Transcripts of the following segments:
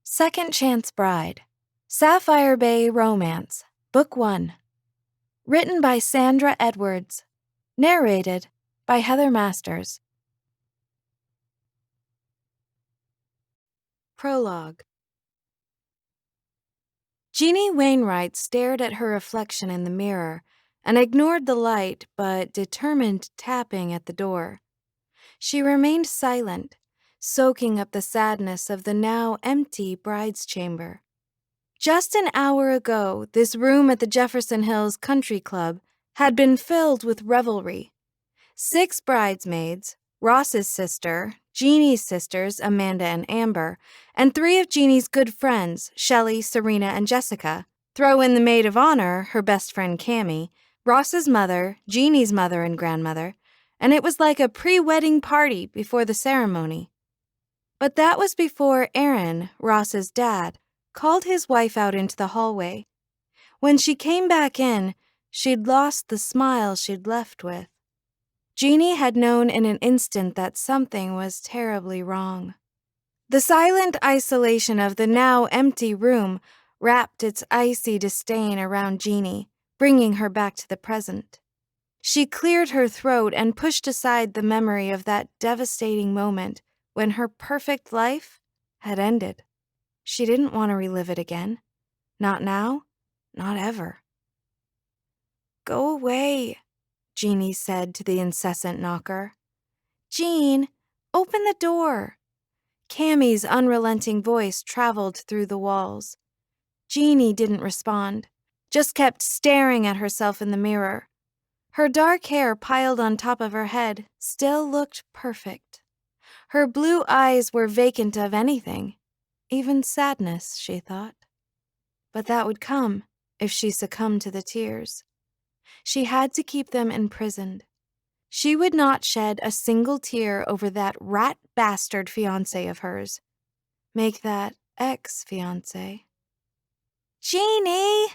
Second Chance Bride, Sapphire Bay Romance, Book 1. Written by Sandra Edwards. Narrated by Heather Masters. Prologue. Jeannie Wainwright stared at her reflection in the mirror and ignored the light but determined tapping at the door. She remained silent, soaking up the sadness of the now empty bride's chamber. Just an hour ago, this room at the Jefferson Hills Country Club had been filled with revelry. 6 bridesmaids, Ross's sister, Jeannie's sisters, Amanda and Amber, and 3 of Jeannie's good friends, Shelley, Serena, and Jessica. Throw in the maid of honor, her best friend Cammie, Ross's mother, Jeannie's mother and grandmother, and it was like a pre-wedding party before the ceremony. But that was before Aaron, Ross's dad, called his wife out into the hallway. When she came back in, she'd lost the smile she'd left with. Jeannie had known in an instant that something was terribly wrong. The silent isolation of the now empty room wrapped its icy disdain around Jeannie, bringing her back to the present. She cleared her throat and pushed aside the memory of that devastating moment when her perfect life had ended. She didn't want to relive it again. Not now, not ever. "Go away," Jeannie said to the incessant knocker. "Jean, open the door." Cammie's unrelenting voice traveled through the walls. Jeannie didn't respond, just kept staring at herself in the mirror. Her dark hair piled on top of her head still looked perfect. Her blue eyes were vacant of anything, even sadness, she thought. But that would come if she succumbed to the tears. She had to keep them imprisoned. She would not shed a single tear over that rat bastard fiancé of hers. Make that ex-fiancé. "Jeannie!"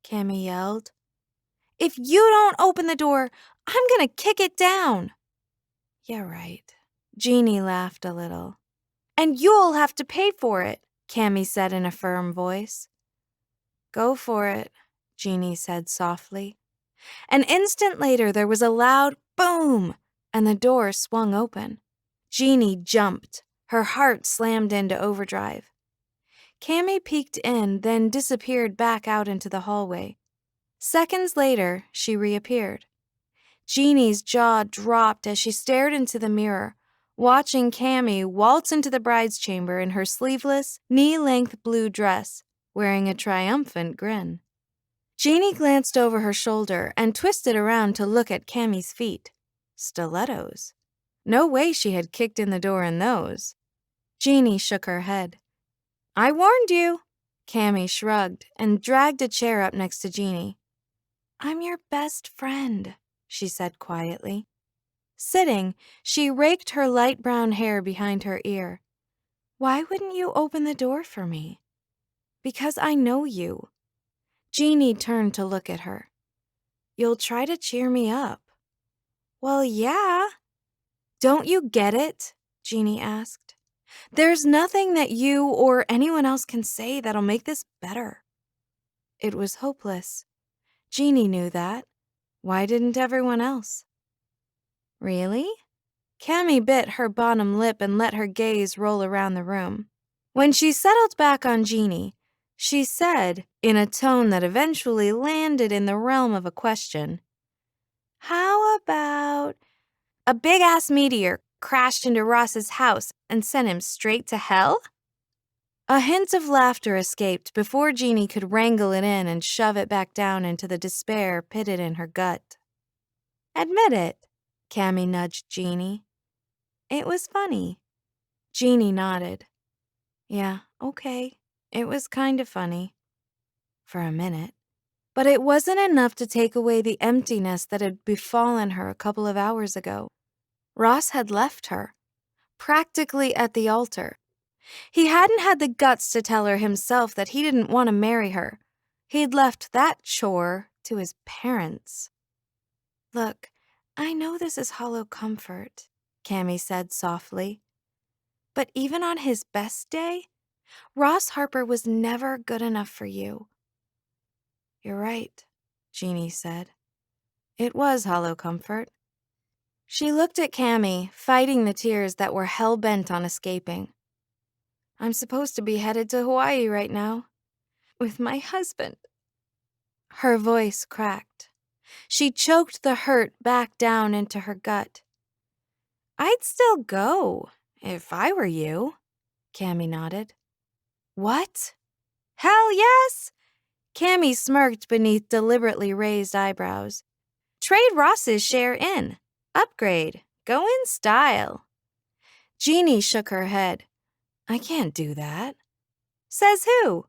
Cammie yelled. "If you don't open the door, I'm gonna kick it down." "Yeah, right." Jeannie laughed a little. "And you'll have to pay for it," Cammie said in a firm voice. "Go for it," Jeannie said softly. An instant later, there was a loud boom, and the door swung open. Jeannie jumped. Her heart slammed into overdrive. Cammie peeked in, then disappeared back out into the hallway. Seconds later, she reappeared. Jeannie's jaw dropped as she stared into the mirror, watching Cammie waltz into the bride's chamber in her sleeveless, knee-length blue dress, wearing a triumphant grin. Jeannie glanced over her shoulder and twisted around to look at Cammie's feet. Stilettos. No way she had kicked in the door in those. Jeannie shook her head. "I warned you." Cammie shrugged and dragged a chair up next to Jeannie. "I'm your best friend," she said quietly. Sitting, she raked her light brown hair behind her ear. "Why wouldn't you open the door for me?" "Because I know you." Jeannie turned to look at her. "You'll try to cheer me up." "Well, yeah." "Don't you get it?" Jeannie asked. "There's nothing that you or anyone else can say that'll make this better." It was hopeless. Jeannie knew that. Why didn't everyone else? "Really?" Cammie bit her bottom lip and let her gaze roll around the room. When she settled back on Jeannie, she said, in a tone that eventually landed in the realm of a question, "How about a big-ass meteor crashed into Ross's house and sent him straight to hell?" A hint of laughter escaped before Jeannie could wrangle it in and shove it back down into the despair pitted in her gut. "Admit it," Cammie nudged Jeannie. "It was funny." Jeannie nodded. "Yeah, okay. It was kind of funny." For a minute. But it wasn't enough to take away the emptiness that had befallen her a couple of hours ago. Ross had left her, practically at the altar. He hadn't had the guts to tell her himself that he didn't want to marry her. He'd left that chore to his parents. "Look, I know this is hollow comfort," Cammie said softly. "But even on his best day, Ross Harper was never good enough for you." "You're right," Jeannie said. It was hollow comfort. She looked at Cammy, fighting the tears that were hell-bent on escaping. "I'm supposed to be headed to Hawaii right now. With my husband." Her voice cracked. She choked the hurt back down into her gut. "I'd still go, if I were you," Cammy nodded. "What? Hell yes!" Cammy smirked beneath deliberately raised eyebrows. "Trade Ross's share in. Upgrade. Go in style." Jeannie shook her head. "I can't do that." "Says who?"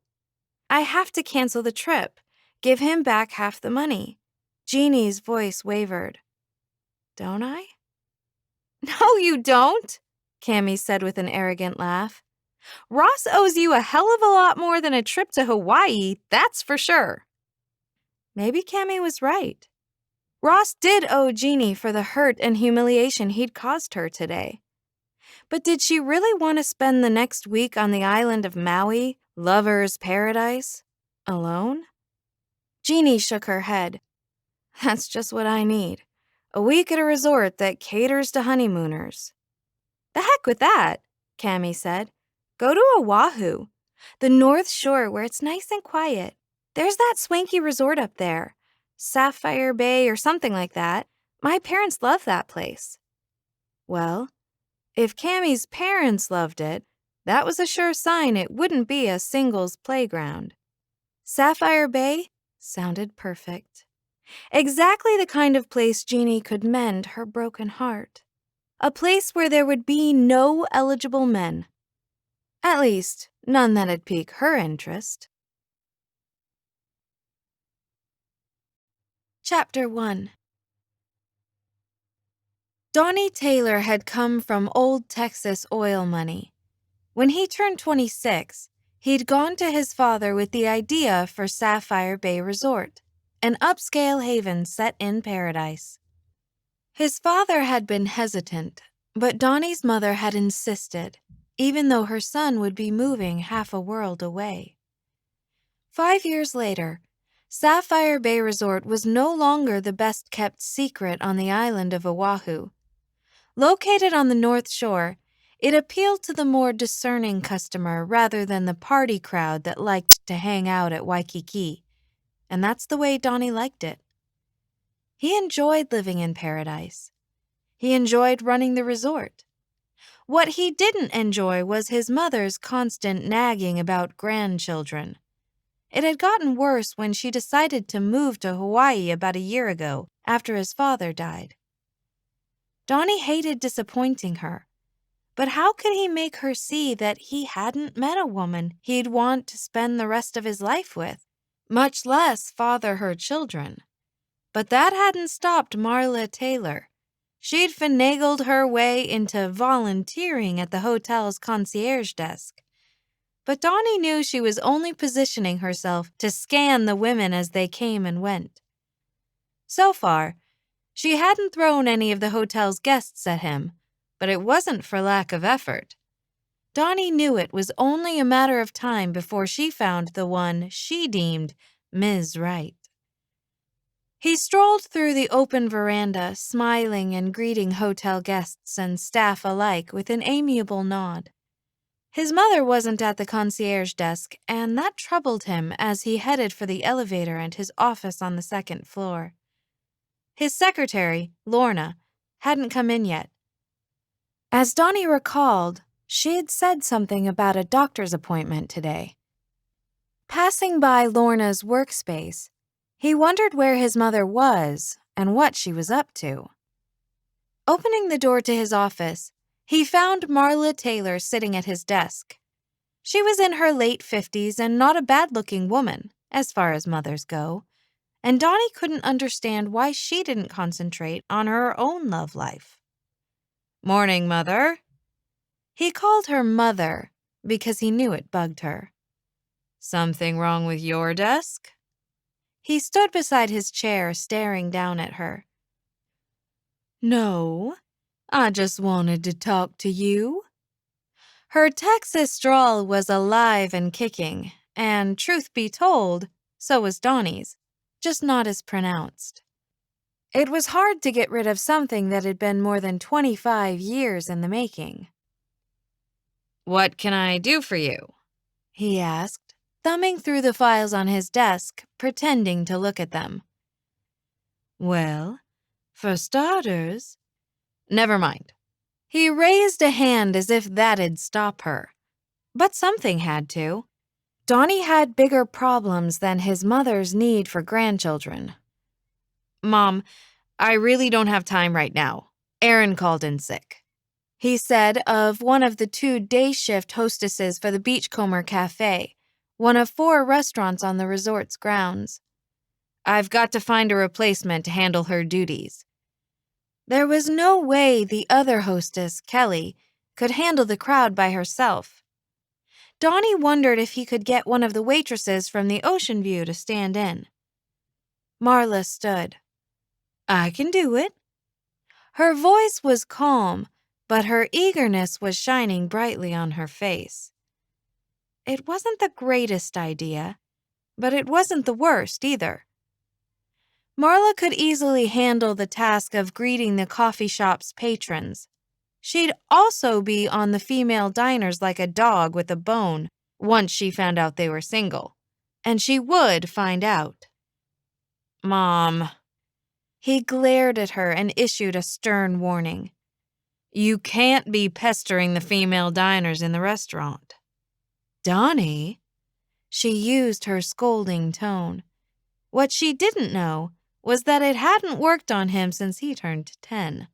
"I have to cancel the trip. Give him back half the money." Jeannie's voice wavered. "Don't I?" "No, you don't," Cammy said with an arrogant laugh. "Ross owes you a hell of a lot more than a trip to Hawaii, that's for sure." Maybe Cammy was right. Ross did owe Jeannie for the hurt and humiliation he'd caused her today. But did she really want to spend the next week on the island of Maui, lover's paradise, alone? Jeannie shook her head. "That's just what I need. A week at a resort that caters to honeymooners." "The heck with that," Cammy said. "Go to Oahu, the North Shore where it's nice and quiet. There's that swanky resort up there, Sapphire Bay or something like that. My parents love that place." Well, if Cammy's parents loved it, that was a sure sign it wouldn't be a singles playground. Sapphire Bay sounded perfect. Exactly the kind of place Jeannie could mend her broken heart. A place where there would be no eligible men. At least, none that'd pique her interest. Chapter 1. Donnie Taylor had come from old Texas oil money. When he turned 26, he'd gone to his father with the idea for Sapphire Bay Resort, an upscale haven set in paradise. His father had been hesitant, but Donnie's mother had insisted, even though her son would be moving half a world away. 5 years later, Sapphire Bay Resort was no longer the best-kept secret on the island of Oahu. Located on the North Shore, it appealed to the more discerning customer rather than the party crowd that liked to hang out at Waikiki, and that's the way Donnie liked it. He enjoyed living in paradise. He enjoyed running the resort. What he didn't enjoy was his mother's constant nagging about grandchildren. It had gotten worse when she decided to move to Hawaii about a year ago after his father died. Donnie hated disappointing her, but how could he make her see that he hadn't met a woman he'd want to spend the rest of his life with, much less father her children? But that hadn't stopped Marla Taylor. She'd finagled her way into volunteering at the hotel's concierge desk. But Donnie knew she was only positioning herself to scan the women as they came and went. So far, she hadn't thrown any of the hotel's guests at him, but it wasn't for lack of effort. Donnie knew it was only a matter of time before she found the one she deemed Ms. Right. He strolled through the open veranda, smiling and greeting hotel guests and staff alike with an amiable nod. His mother wasn't at the concierge desk, and that troubled him as he headed for the elevator and his office on the second floor. His secretary, Lorna, hadn't come in yet. As Donnie recalled, she had said something about a doctor's appointment today. Passing by Lorna's workspace, he wondered where his mother was and what she was up to. Opening the door to his office, he found Marla Taylor sitting at his desk. She was in her late 50s and not a bad-looking woman, as far as mothers go, and Donnie couldn't understand why she didn't concentrate on her own love life. "Morning, Mother." He called her Mother because he knew it bugged her. "Something wrong with your desk?" He stood beside his chair, staring down at her. "No, I just wanted to talk to you." Her Texas drawl was alive and kicking, and truth be told, so was Donnie's, just not as pronounced. It was hard to get rid of something that had been more than 25 years in the making. "What can I do for you?" he asked, thumbing through the files on his desk, pretending to look at them. "Well, for starters—" "Never mind." He raised a hand as if that'd stop her. But something had to. Donnie had bigger problems than his mother's need for grandchildren. "Mom, I really don't have time right now. Erin called in sick," he said of one of the 2 day shift hostesses for the Beachcomber Cafe, one of 4 restaurants on the resort's grounds. "I've got to find a replacement to handle her duties." There was no way the other hostess, Kelly, could handle the crowd by herself. Donnie wondered if he could get one of the waitresses from the Ocean View to stand in. Marla stood. "I can do it." Her voice was calm, but her eagerness was shining brightly on her face. It wasn't the greatest idea, but it wasn't the worst either. Marla could easily handle the task of greeting the coffee shop's patrons. She'd also be on the female diners like a dog with a bone once she found out they were single. And she would find out. "Mom." He glared at her and issued a stern warning. "You can't be pestering the female diners in the restaurant." "Donnie?" She used her scolding tone. What she didn't know was that it hadn't worked on him since he turned 10.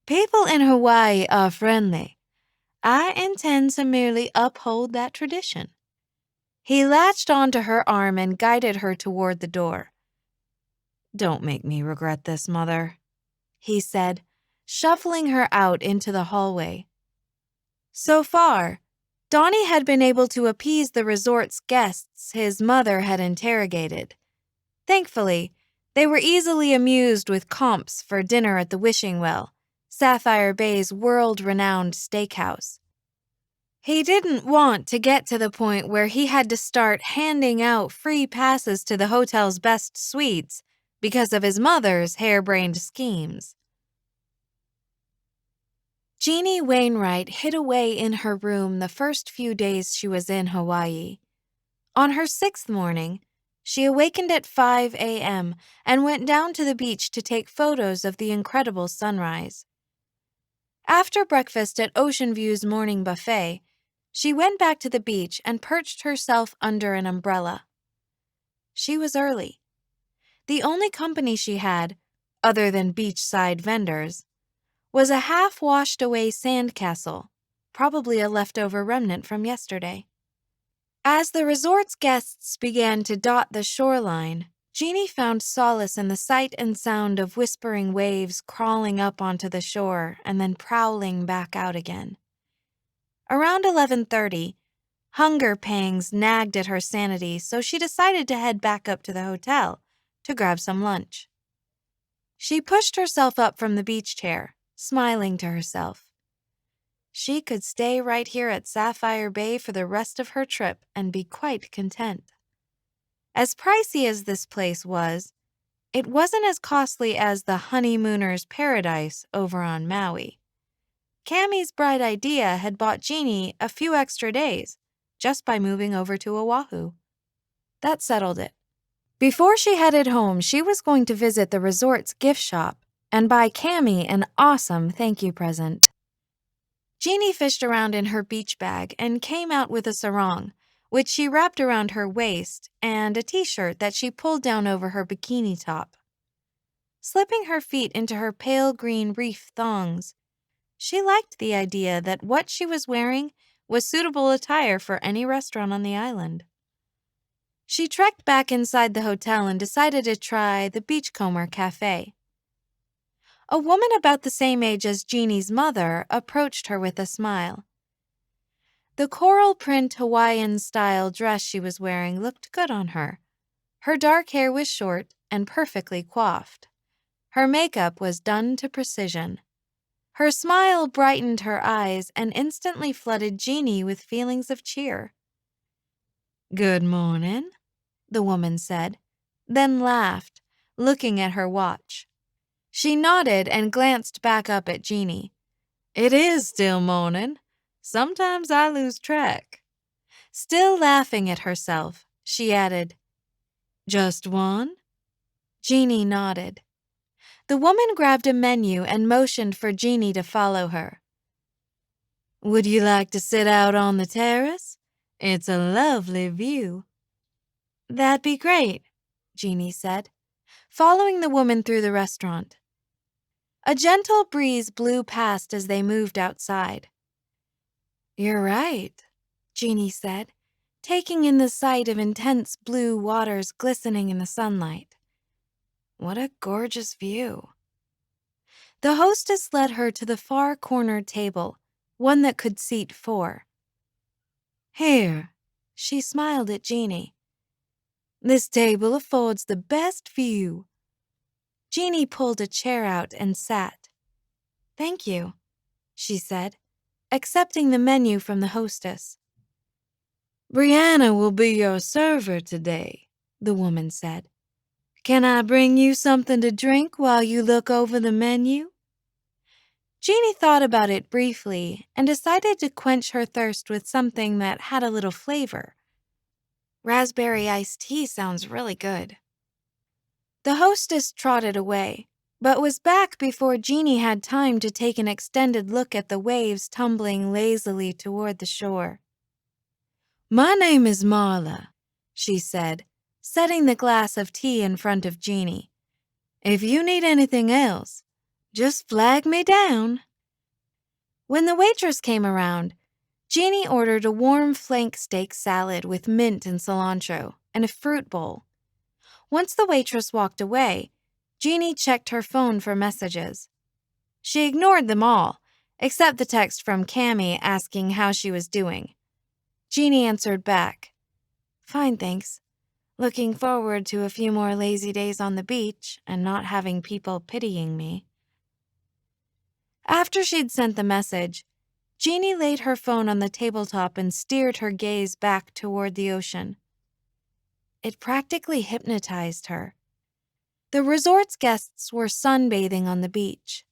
"People in Hawaii are friendly. I intend to merely uphold that tradition." He latched onto her arm and guided her toward the door. "Don't make me regret this, Mother," he said, shuffling her out into the hallway. So far, Donnie had been able to appease the resort's guests his mother had interrogated. Thankfully, they were easily amused with comps for dinner at the Wishing Well, Sapphire Bay's world-renowned steakhouse. He didn't want to get to the point where he had to start handing out free passes to the hotel's best suites because of his mother's harebrained schemes. Jeannie Wainwright hid away in her room the first few days she was in Hawaii. On her 6th morning, she awakened at 5 a.m. and went down to the beach to take photos of the incredible sunrise. After breakfast at Ocean View's morning buffet, she went back to the beach and perched herself under an umbrella. She was early. The only company she had, other than beachside vendors, was a half-washed-away sandcastle, probably a leftover remnant from yesterday. As the resort's guests began to dot the shoreline, Jeannie found solace in the sight and sound of whispering waves crawling up onto the shore and then prowling back out again. Around 11:30, hunger pangs nagged at her sanity, so she decided to head back up to the hotel to grab some lunch. She pushed herself up from the beach chair, smiling to herself. She could stay right here at Sapphire Bay for the rest of her trip and be quite content. As pricey as this place was, it wasn't as costly as the honeymooner's paradise over on Maui. Cammie's bright idea had bought Jeannie a few extra days just by moving over to Oahu. That settled it. Before she headed home, she was going to visit the resort's gift shop and buy Cammie an awesome thank you present. Jeannie fished around in her beach bag and came out with a sarong, which she wrapped around her waist, and a t-shirt that she pulled down over her bikini top. Slipping her feet into her pale green reef thongs, she liked the idea that what she was wearing was suitable attire for any restaurant on the island. She trekked back inside the hotel and decided to try the Beachcomber Cafe. A woman about the same age as Jeannie's mother approached her with a smile. The coral print Hawaiian-style dress she was wearing looked good on her. Her dark hair was short and perfectly coiffed. Her makeup was done to precision. Her smile brightened her eyes and instantly flooded Jeannie with feelings of cheer. "Good morning," the woman said, then laughed, looking at her watch. She nodded and glanced back up at Jeannie. "It is still morning. Sometimes I lose track." Still laughing at herself, she added, "Just one?" Jeannie nodded. The woman grabbed a menu and motioned for Jeannie to follow her. "Would you like to sit out on the terrace? It's a lovely view." "That'd be great," Jeannie said, following the woman through the restaurant. A gentle breeze blew past as they moved outside. "You're right," Jeannie said, taking in the sight of intense blue waters glistening in the sunlight. "What a gorgeous view." The hostess led her to the far corner table, one that could seat 4. "Here," she smiled at Jeannie. "This table affords the best view." Jeannie pulled a chair out and sat. "Thank you," she said, accepting the menu from the hostess. "Brianna will be your server today," the woman said. "Can I bring you something to drink while you look over the menu?" Jeannie thought about it briefly and decided to quench her thirst with something that had a little flavor. Raspberry iced tea sounds really good. The hostess trotted away, but was back before Jeannie had time to take an extended look at the waves tumbling lazily toward the shore. "My name is Marla," she said, setting the glass of tea in front of Jeannie. "If you need anything else, just flag me down." When the waitress came around, Jeannie ordered a warm flank steak salad with mint and cilantro and a fruit bowl. Once the waitress walked away, Jeannie checked her phone for messages. She ignored them all, except the text from Cammie asking how she was doing. Jeannie answered back, "Fine, thanks. Looking forward to a few more lazy days on the beach and not having people pitying me." After she'd sent the message, Jeannie laid her phone on the tabletop and steered her gaze back toward the ocean. It practically hypnotized her. The resort's guests were sunbathing on the beach.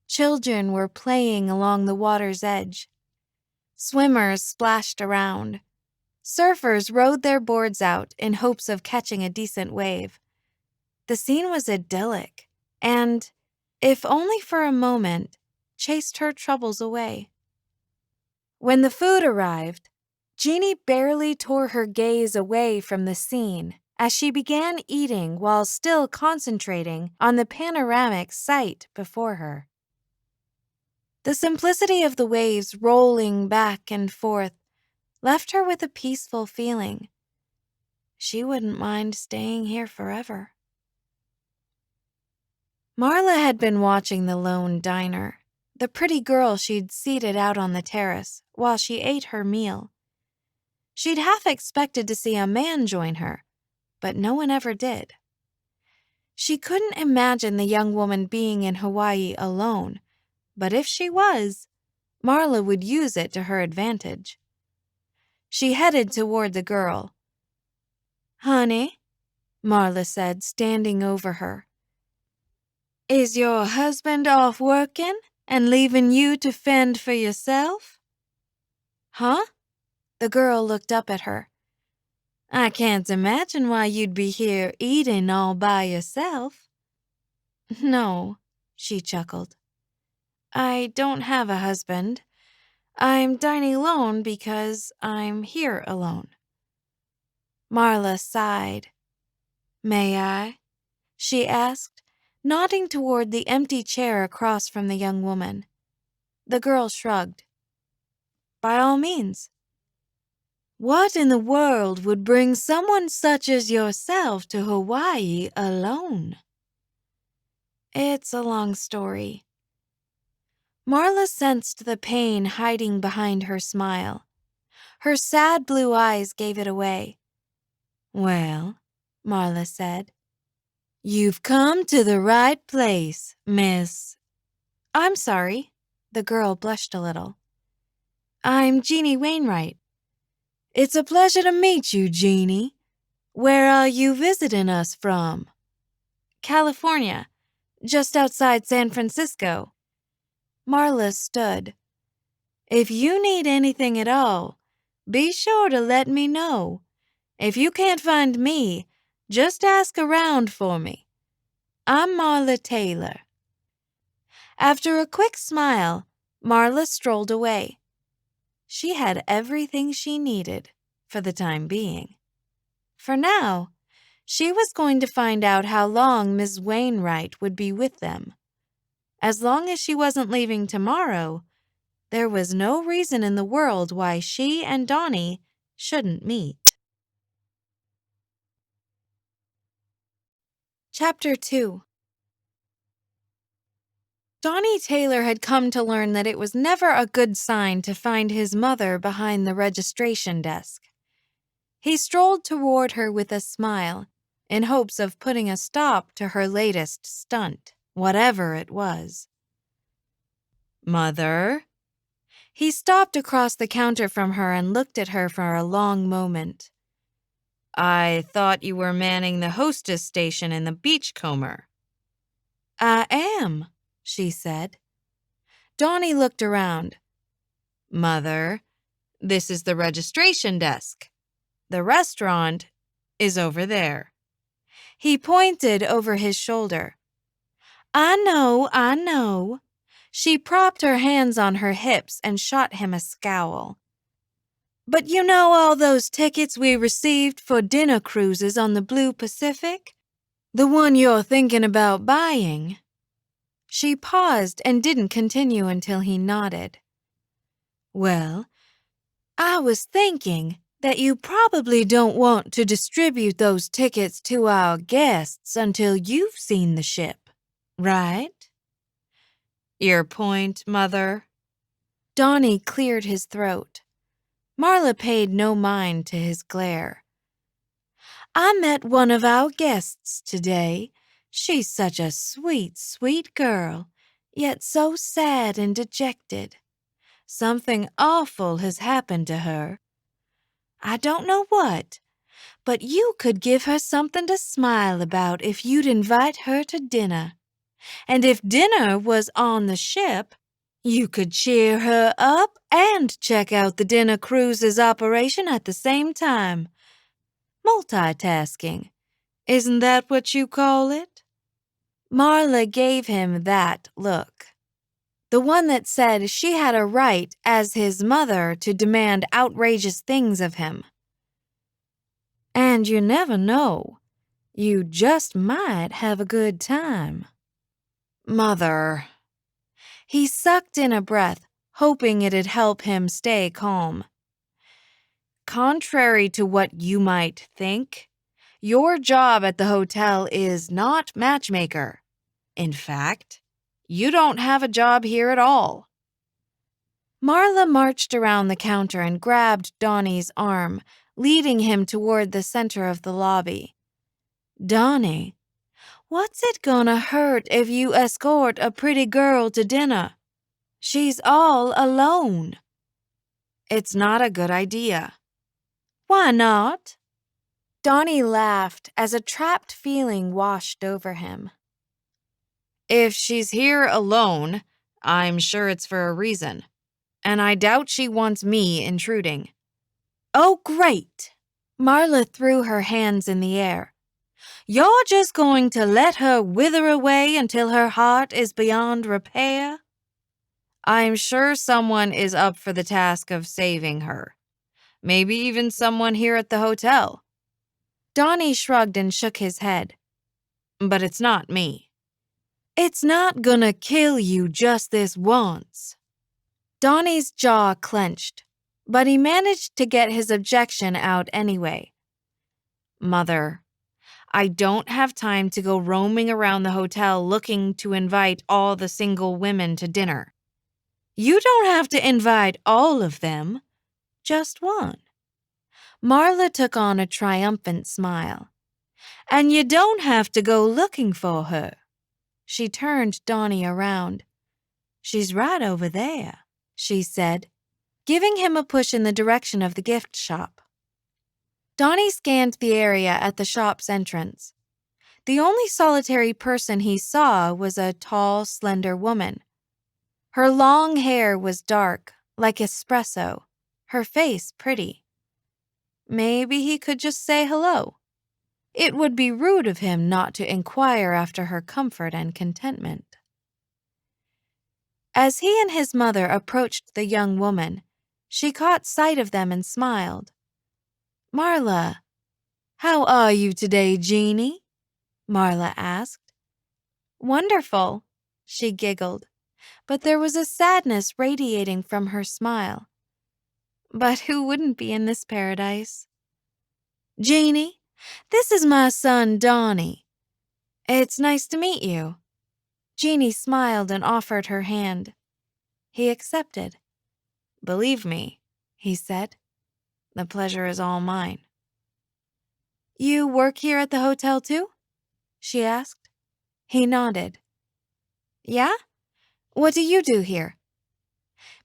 Children were playing along the water's edge. Swimmers splashed around. Surfers rode their boards out in hopes of catching a decent wave. The scene was idyllic and, if only for a moment, chased her troubles away. When the food arrived, Jeannie barely tore her gaze away from the scene as she began eating while still concentrating on the panoramic sight before her. The simplicity of the waves rolling back and forth left her with a peaceful feeling. She wouldn't mind staying here forever. Marla had been watching the lone diner, the pretty girl she'd seated out on the terrace while she ate her meal. She'd half expected to see a man join her, but no one ever did. She couldn't imagine the young woman being in Hawaii alone, but if she was, Marla would use it to her advantage. She headed toward the girl. "Honey," Marla said, standing over her, "is your husband off working and leaving you to fend for yourself?" "Huh?" The girl looked up at her. "I can't imagine why you'd be here eating all by yourself." "No," she chuckled. "I don't have a husband. I'm dining alone because I'm here alone." Marla sighed. "May I?" she asked, nodding toward the empty chair across from the young woman. The girl shrugged. "By all means." "What in the world would bring someone such as yourself to Hawaii alone?" "It's a long story." Marla sensed the pain hiding behind her smile. Her sad blue eyes gave it away. "Well," Marla said, "you've come to the right place, Miss—" "I'm sorry," The girl blushed a little. I'm Jeannie Wainwright. It's a pleasure to meet you, Jeannie. Where are you visiting us from? California, just outside San Francisco. Marla stood. If you need anything at all, be sure to let me know. If you can't find me, just ask around for me. I'm Marla Taylor. After a quick smile, Marla strolled away. She had everything she needed for the time being. For now, she was going to find out how long Miss Wainwright would be with them. As long as she wasn't leaving tomorrow, there was no reason in the world why she and Donnie shouldn't meet. Chapter 2. Donnie Taylor had come to learn that it was never a good sign to find his mother behind the registration desk. He strolled toward her with a smile, in hopes of putting a stop to her latest stunt, whatever it was. Mother? He stopped across the counter from her and looked at her for a long moment. I thought you were manning the hostess station in the Beachcomber. I am, she said. Donnie looked around. Mother, this is the registration desk. The restaurant is over there. He pointed over his shoulder. I know. She propped her hands on her hips and shot him a scowl. But you know all those tickets we received for dinner cruises on the Blue Pacific? The one you're thinking about buying? She paused and didn't continue until he nodded. Well, I was thinking that you probably don't want to distribute those tickets to our guests until you've seen the ship, right? Your point, Mother? Donnie cleared his throat. Marla paid no mind to his glare. I met one of our guests today. She's such a sweet, sweet girl, yet so sad and dejected. Something awful has happened to her. I don't know what, but you could give her something to smile about if you'd invite her to dinner. And if dinner was on the ship, you could cheer her up and check out the dinner cruise's operation at the same time. Multitasking. Isn't that what you call it? Marla gave him that look. The one that said she had a right as his mother to demand outrageous things of him. And you never know. You just might have a good time. Mother. He sucked in a breath, hoping it'd help him stay calm. Contrary to what you might think, your job at the hotel is not matchmaker. In fact, you don't have a job here at all. Marla marched around the counter and grabbed Donnie's arm, leading him toward the center of the lobby. Donnie, what's it gonna hurt if you escort a pretty girl to dinner? She's all alone. It's not a good idea. Why not? Donnie laughed as a trapped feeling washed over him. If she's here alone, I'm sure it's for a reason. And I doubt she wants me intruding. Oh, great! Marla threw her hands in the air. You're just going to let her wither away until her heart is beyond repair? I'm sure someone is up for the task of saving her. Maybe even someone here at the hotel. Donnie shrugged and shook his head. But it's not me. It's not gonna kill you just this once. Donnie's jaw clenched, but he managed to get his objection out anyway. Mother, I don't have time to go roaming around the hotel looking to invite all the single women to dinner. You don't have to invite all of them, just one. Marla took on a triumphant smile. And you don't have to go looking for her. She turned Donnie around. "She's right over there," she said, giving him a push in the direction of the gift shop. Donnie scanned the area at the shop's entrance. The only solitary person he saw was a tall, slender woman. Her long hair was dark, like espresso, her face pretty. Maybe he could just say hello. It would be rude of him not to inquire after her comfort and contentment. As he and his mother approached the young woman, she caught sight of them and smiled. "Marla, how are you today, Jeannie?" Marla asked. "Wonderful," she giggled, but there was a sadness radiating from her smile. But who wouldn't be in this paradise? "Jeannie, this is my son, Donnie. It's nice to meet you." Jeannie smiled and offered her hand. He accepted. "Believe me," he said, "the pleasure is all mine." "You work here at the hotel too?" she asked. He nodded. "Yeah? What do you do here?"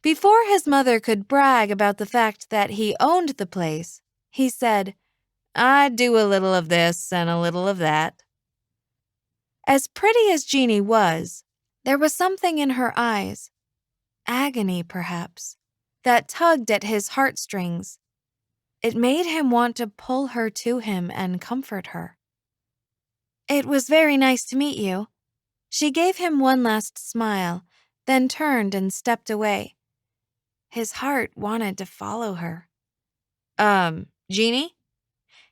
Before his mother could brag about the fact that he owned the place, he said, "I do a little of this and a little of that." As pretty as Jeannie was, there was something in her eyes, agony perhaps, that tugged at his heartstrings. It made him want to pull her to him and comfort her. "It was very nice to meet you." She gave him one last smile, then turned and stepped away. His heart wanted to follow her. Jeannie?"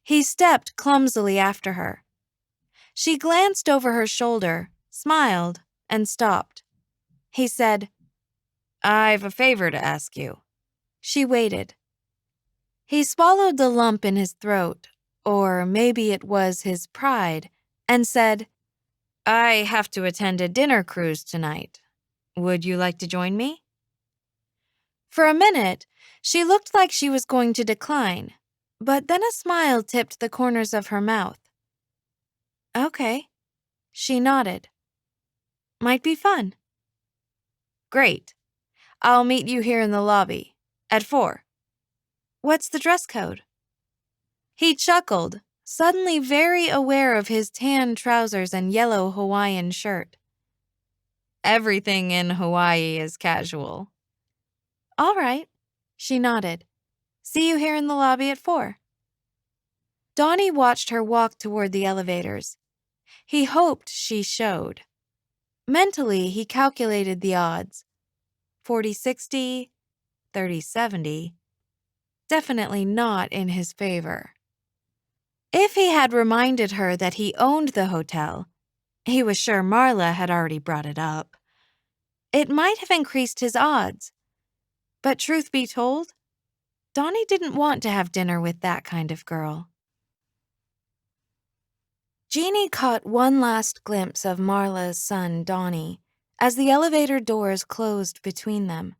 He stepped clumsily after her. She glanced over her shoulder, smiled, and stopped. He said, "I've a favor to ask you." She waited. He swallowed the lump in his throat, or maybe it was his pride, and said, "I have to attend a dinner cruise tonight. Would you like to join me?" For a minute, she looked like she was going to decline, but then a smile tipped the corners of her mouth. "Okay." She nodded. "Might be fun." "Great. I'll meet you here in the lobby. At 4. "What's the dress code?" He chuckled, suddenly very aware of his tan trousers and yellow Hawaiian shirt. "Everything in Hawaii is casual." "All right." She nodded. "See you here in the lobby at 4. Donnie watched her walk toward the elevators. He hoped she showed. Mentally, he calculated the odds. 40-60, 30-70. Definitely not in his favor. If he had reminded her that he owned the hotel, he was sure Marla had already brought it up, it might have increased his odds. But truth be told, Donnie didn't want to have dinner with that kind of girl. Jeannie caught one last glimpse of Marla's son, Donnie, as the elevator doors closed between them.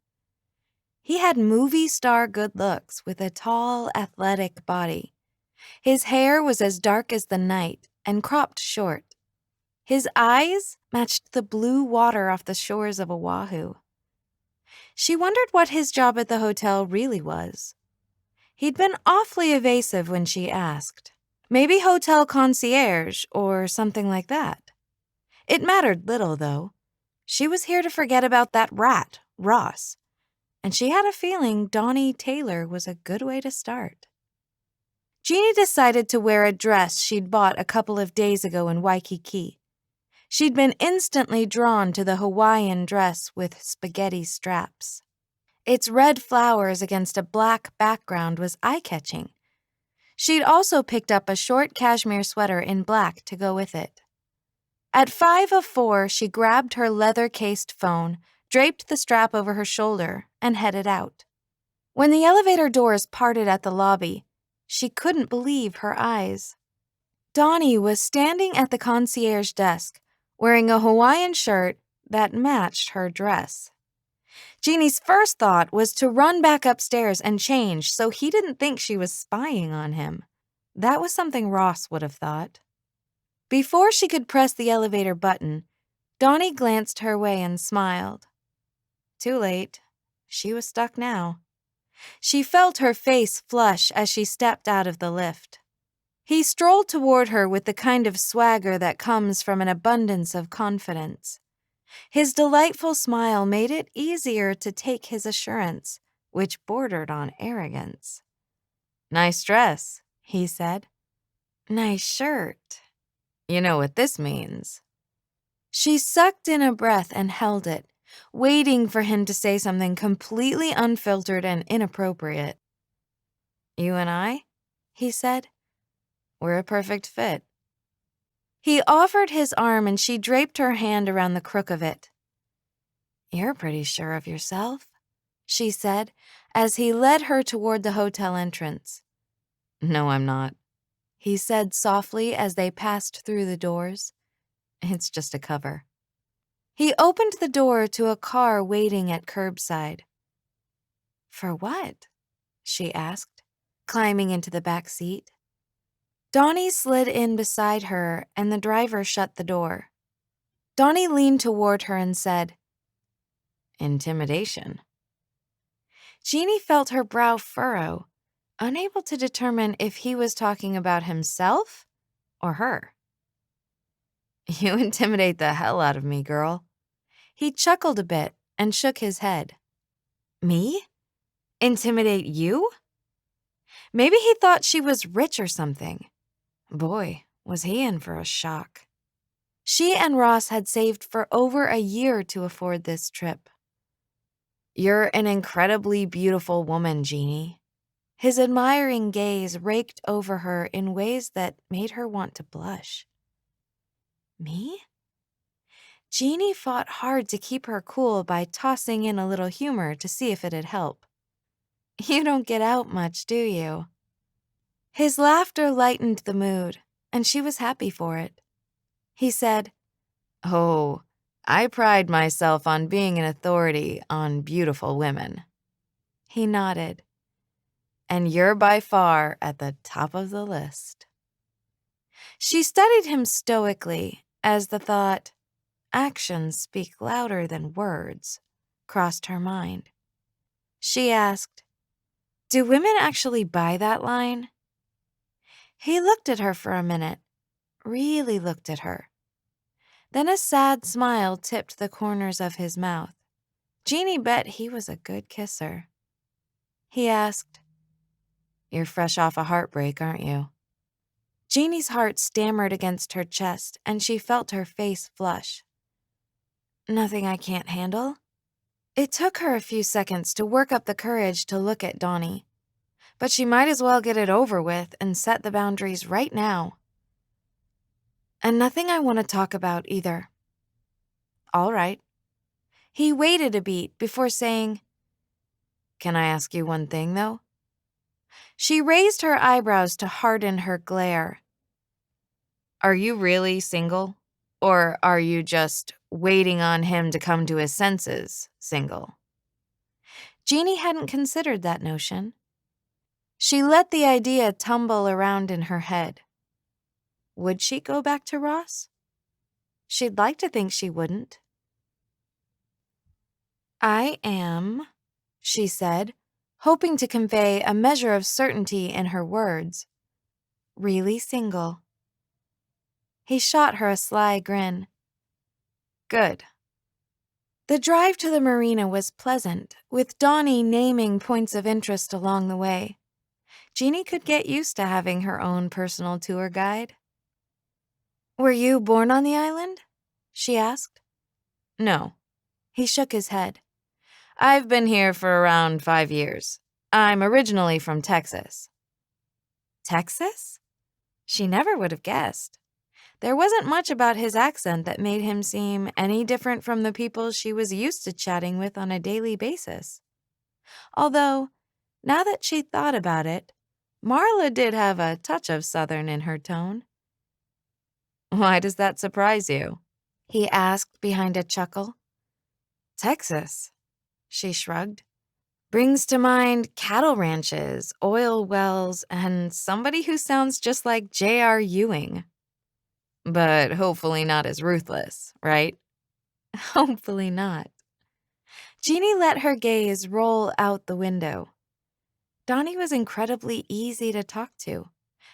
He had movie star good looks with a tall, athletic body. His hair was as dark as the night and cropped short. His eyes matched the blue water off the shores of Oahu. She wondered what his job at the hotel really was. He'd been awfully evasive when she asked. Maybe hotel concierge or something like that. It mattered little, though. She was here to forget about that rat, Ross, and she had a feeling Donnie Taylor was a good way to start. Jeannie decided to wear a dress she'd bought a couple of days ago in Waikiki. She'd been instantly drawn to the Hawaiian dress with spaghetti straps. Its red flowers against a black background was eye-catching. She'd also picked up a short cashmere sweater in black to go with it. At 5:04, she grabbed her leather-cased phone, draped the strap over her shoulder, and headed out. When the elevator doors parted at the lobby, she couldn't believe her eyes. Donnie was standing at the concierge desk, wearing a Hawaiian shirt that matched her dress. Jeannie's first thought was to run back upstairs and change so he didn't think she was spying on him. That was something Ross would have thought. Before she could press the elevator button, Donnie glanced her way and smiled. Too late. She was stuck now. She felt her face flush as she stepped out of the lift. He strolled toward her with the kind of swagger that comes from an abundance of confidence. His delightful smile made it easier to take his assurance, which bordered on arrogance. "Nice dress," he said. "Nice shirt. You know what this means." She sucked in a breath and held it, waiting for him to say something completely unfiltered and inappropriate. "You and I," he said, "we're a perfect fit." He offered his arm and she draped her hand around the crook of it. "You're pretty sure of yourself," she said, as he led her toward the hotel entrance. "No, I'm not," he said softly as they passed through the doors. "It's just a cover." He opened the door to a car waiting at curbside. "For what?" she asked, climbing into the back seat. Donnie slid in beside her and the driver shut the door. Donnie leaned toward her and said, "Intimidation." Jeannie felt her brow furrow, unable to determine if he was talking about himself or her. "You intimidate the hell out of me, girl." He chuckled a bit and shook his head. "Me? Intimidate you?" Maybe he thought she was rich or something. Boy, was he in for a shock. She and Ross had saved for over a year to afford this trip. "You're an incredibly beautiful woman, Jeannie." His admiring gaze raked over her in ways that made her want to blush. "Me?" Jeannie fought hard to keep her cool by tossing in a little humor to see if it'd help. "You don't get out much, do you?" His laughter lightened the mood, and she was happy for it. He said, "Oh, I pride myself on being an authority on beautiful women." He nodded. "And you're by far at the top of the list." She studied him stoically as the thought, "Actions speak louder than words," crossed her mind. She asked, "Do women actually buy that line?" He looked at her for a minute, really looked at her. Then a sad smile tipped the corners of his mouth. Jeannie bet he was a good kisser. He asked, "You're fresh off a heartbreak, aren't you?" Jeannie's heart stammered against her chest, and she felt her face flush. "Nothing I can't handle." It took her a few seconds to work up the courage to look at Donnie. But she might as well get it over with and set the boundaries right now. "And nothing I want to talk about either." "All right." He waited a beat before saying, "Can I ask you one thing, though?" She raised her eyebrows to harden her glare. "Are you really single? Or are you just waiting on him to come to his senses single?" Jeannie hadn't considered that notion. She let the idea tumble around in her head. Would she go back to Ross? She'd like to think she wouldn't. "I am," she said, hoping to convey a measure of certainty in her words, "really single." He shot her a sly grin. "Good." The drive to the marina was pleasant, with Donnie naming points of interest along the way. Jeannie could get used to having her own personal tour guide. "Were you born on the island?" she asked. "No." He shook his head. "I've been here for around 5 years. I'm originally from Texas." Texas? She never would have guessed. There wasn't much about his accent that made him seem any different from the people she was used to chatting with on a daily basis. Although, now that she thought about it, Marla did have a touch of Southern in her tone. "Why does that surprise you?" he asked behind a chuckle. "Texas," she shrugged, "brings to mind cattle ranches, oil wells, and somebody who sounds just like J.R. Ewing. But hopefully not as ruthless, right?" "Hopefully not." Jeannie let her gaze roll out the window. Donnie was incredibly easy to talk to,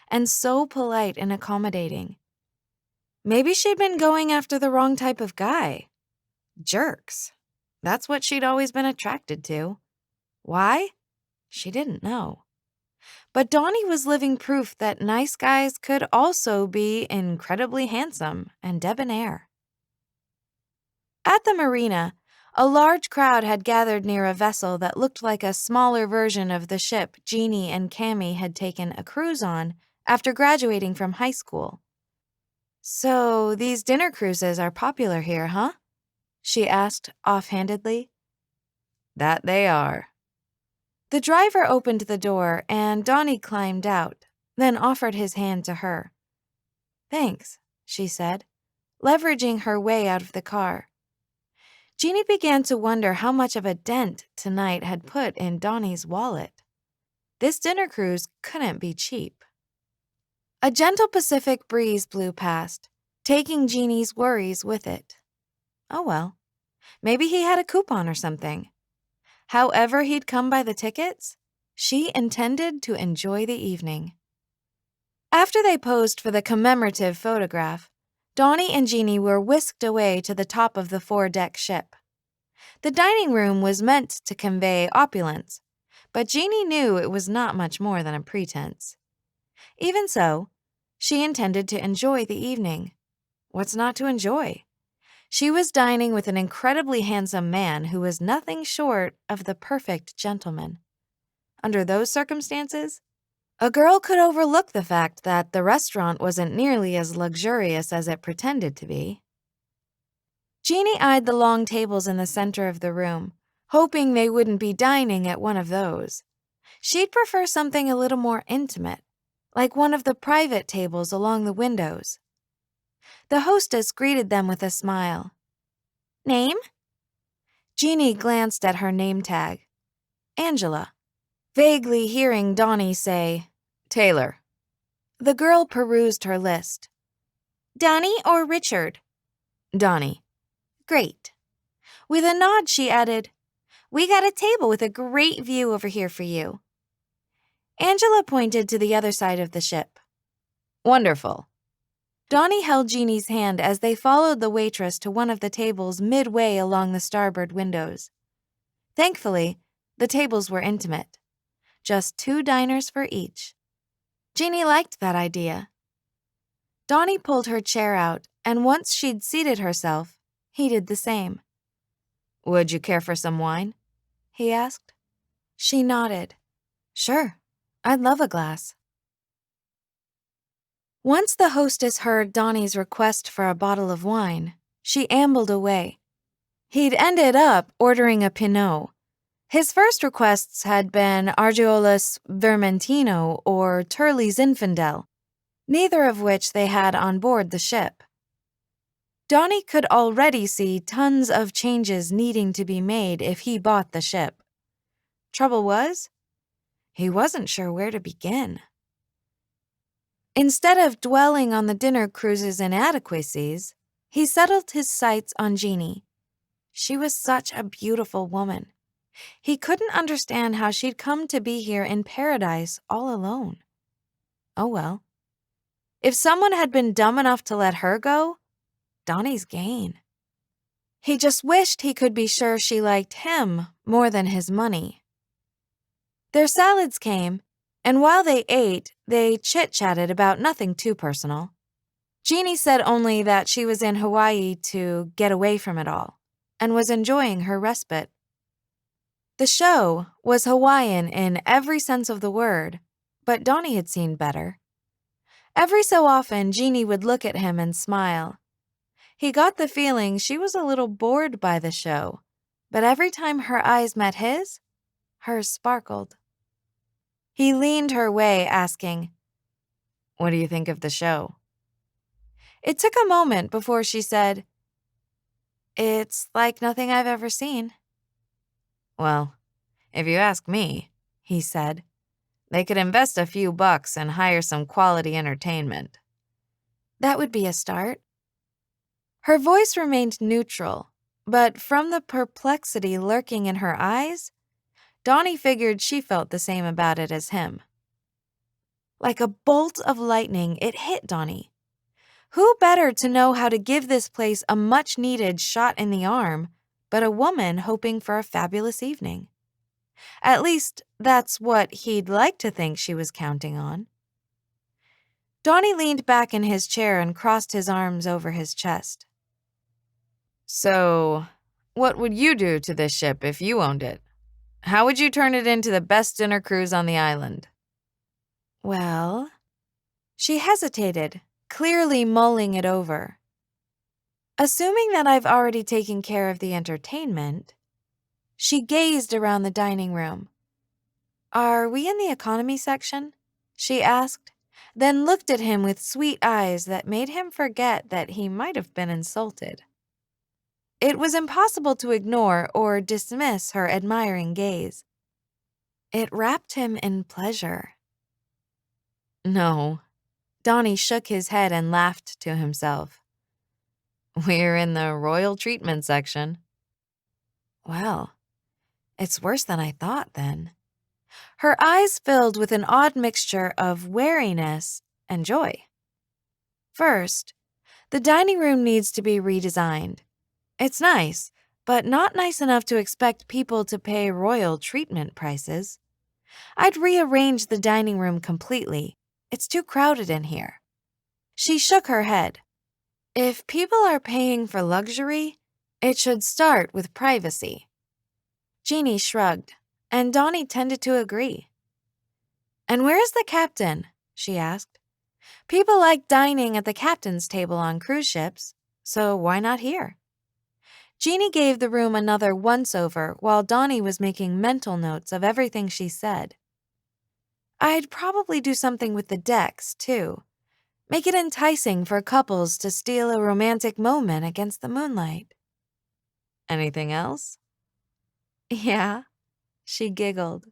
and so polite and accommodating. Maybe she'd been going after the wrong type of guy. Jerks. That's what she'd always been attracted to. Why? She didn't know. But Donnie was living proof that nice guys could also be incredibly handsome and debonair. At the marina, a large crowd had gathered near a vessel that looked like a smaller version of the ship Jeannie and Cammy had taken a cruise on after graduating from high school. "So, these dinner cruises are popular here, huh?" she asked offhandedly. "That they are." The driver opened the door and Donnie climbed out, then offered his hand to her. "Thanks," she said, leveraging her way out of the car. Jeannie began to wonder how much of a dent tonight had put in Donnie's wallet. This dinner cruise couldn't be cheap. A gentle Pacific breeze blew past, taking Jeannie's worries with it. Oh well, maybe he had a coupon or something. However he'd come by the tickets, she intended to enjoy the evening. After they posed for the commemorative photograph, Donnie and Jeannie were whisked away to the top of the four-deck ship. The dining room was meant to convey opulence, but Jeannie knew it was not much more than a pretense. Even so, she intended to enjoy the evening. What's not to enjoy? She was dining with an incredibly handsome man who was nothing short of the perfect gentleman. Under those circumstances, a girl could overlook the fact that the restaurant wasn't nearly as luxurious as it pretended to be. Jeannie eyed the long tables in the center of the room, hoping they wouldn't be dining at one of those. She'd prefer something a little more intimate, like one of the private tables along the windows. The hostess greeted them with a smile. "Name?" Jeannie glanced at her name tag. "Angela." Vaguely hearing Donnie say, "Taylor." The girl perused her list. "Donnie or Richard?" "Donnie." "Great." With a nod, she added, "We got a table with a great view over here for you." Angela pointed to the other side of the ship. "Wonderful." Donnie held Jeannie's hand as they followed the waitress to one of the tables midway along the starboard windows. Thankfully, the tables were intimate. Just 2 diners for each. Jeannie liked that idea. Donnie pulled her chair out, and once she'd seated herself, he did the same. "Would you care for some wine?" he asked. She nodded. "Sure, I'd love a glass." Once the hostess heard Donnie's request for a bottle of wine, she ambled away. He'd ended up ordering a Pinot. His first requests had been Argiolus Vermentino or Turley Zinfandel, neither of which they had on board the ship. Donnie could already see tons of changes needing to be made if he bought the ship. Trouble was, he wasn't sure where to begin. Instead of dwelling on the dinner cruise's inadequacies, he settled his sights on Jeannie. She was such a beautiful woman. He couldn't understand how she'd come to be here in paradise all alone. Oh well. If someone had been dumb enough to let her go, Donnie's gain. He just wished he could be sure she liked him more than his money. Their salads came, and while they ate, they chit-chatted about nothing too personal. Jeannie said only that she was in Hawaii to get away from it all, and was enjoying her respite. The show was Hawaiian in every sense of the word, but Donnie had seen better. Every so often, Jeannie would look at him and smile. He got the feeling she was a little bored by the show, but every time her eyes met his, hers sparkled. He leaned her way, asking, "What do you think of the show?" It took a moment before she said, "It's like nothing I've ever seen." "Well, if you ask me," he said, "they could invest a few bucks and hire some quality entertainment." That would be a start. Her voice remained neutral, But from the perplexity lurking in her eyes, Donnie figured she felt the same about it as him. Like a bolt of lightning, it hit Donnie. Who better to know how to give this place a much-needed shot in the arm but a woman hoping for a fabulous evening? At least, that's what he'd like to think she was counting on. Donnie leaned back in his chair and crossed his arms over his chest. So, what would you do to this ship if you owned it? How would you turn it into the best dinner cruise on the island? Well, she hesitated, clearly mulling it over. Assuming that I've already taken care of the entertainment, she gazed around the dining room. Are we in the economy section? She asked, then looked at him with sweet eyes that made him forget that he might have been insulted. It was impossible to ignore or dismiss her admiring gaze. It wrapped him in pleasure. No. Donnie shook his head and laughed to himself. We're in the royal treatment section. Well, it's worse than I thought then. Her eyes filled with an odd mixture of wariness and joy. First, the dining room needs to be redesigned. It's nice, but not nice enough to expect people to pay royal treatment prices. I'd rearrange the dining room completely. It's too crowded in here. She shook her head. If people are paying for luxury, it should start with privacy. Jeannie shrugged, and Donnie tended to agree. And where's the captain? She asked. People like dining at the captain's table on cruise ships, so why not here? Jeannie gave the room another once-over while Donnie was making mental notes of everything she said. I'd probably do something with the decks, too. Make it enticing for couples to steal a romantic moment against the moonlight. Anything else? Yeah, she giggled.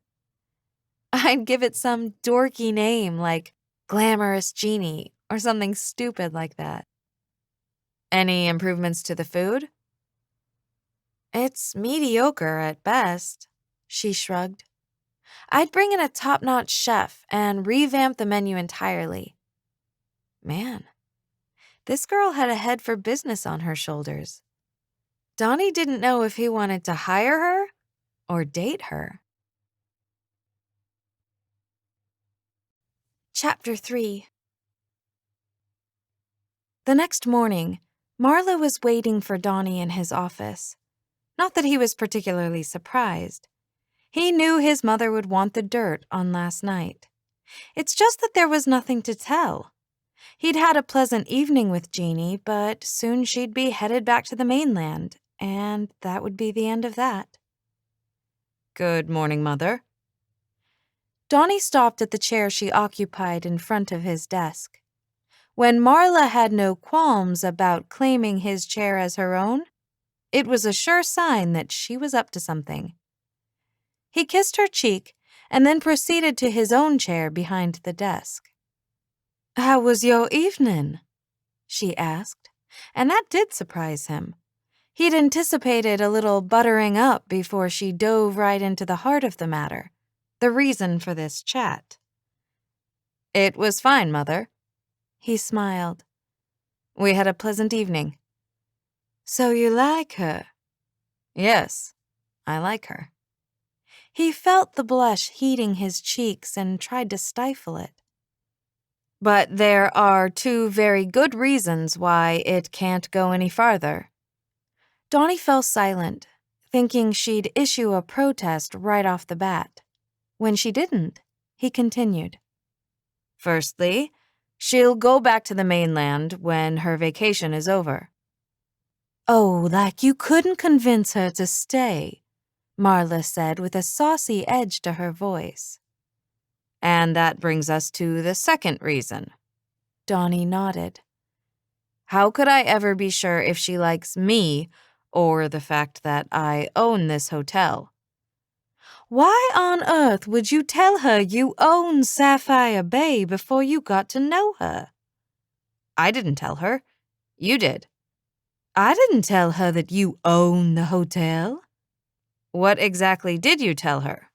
I'd give it some dorky name like Glamorous Jeannie or something stupid like that. Any improvements to the food? It's mediocre at best, she shrugged. I'd bring in a top-notch chef and revamp the menu entirely. Man, this girl had a head for business on her shoulders. Donnie didn't know if he wanted to hire her or date her. Chapter 3. The next morning, Marla was waiting for Donnie in his office. Not that he was particularly surprised. He knew his mother would want the dirt on last night. It's just that there was nothing to tell. He'd had a pleasant evening with Jeannie, but soon she'd be headed back to the mainland, and that would be the end of that. Good morning, Mother. Donnie stopped at the chair she occupied in front of his desk. When Marla had no qualms about claiming his chair as her own, it was a sure sign that she was up to something. He kissed her cheek and then proceeded to his own chair behind the desk. How was your evening? She asked, and that did surprise him. He'd anticipated a little buttering up before she dove right into the heart of the matter, the reason for this chat. It was fine, Mother. He smiled. We had a pleasant evening. So you like her? Yes, I like her. He felt the blush heating his cheeks and tried to stifle it. But there are two very good reasons why it can't go any farther. Donnie fell silent, thinking she'd issue a protest right off the bat. When she didn't, he continued. Firstly, she'll go back to the mainland when her vacation is over. Oh, like you couldn't convince her to stay, Marla said with a saucy edge to her voice. And that brings us to the second reason. Donnie nodded. How could I ever be sure if she likes me or the fact that I own this hotel? Why on earth would you tell her you own Sapphire Bay before you got to know her? I didn't tell her. You did. I didn't tell her that you own the hotel. What exactly did you tell her?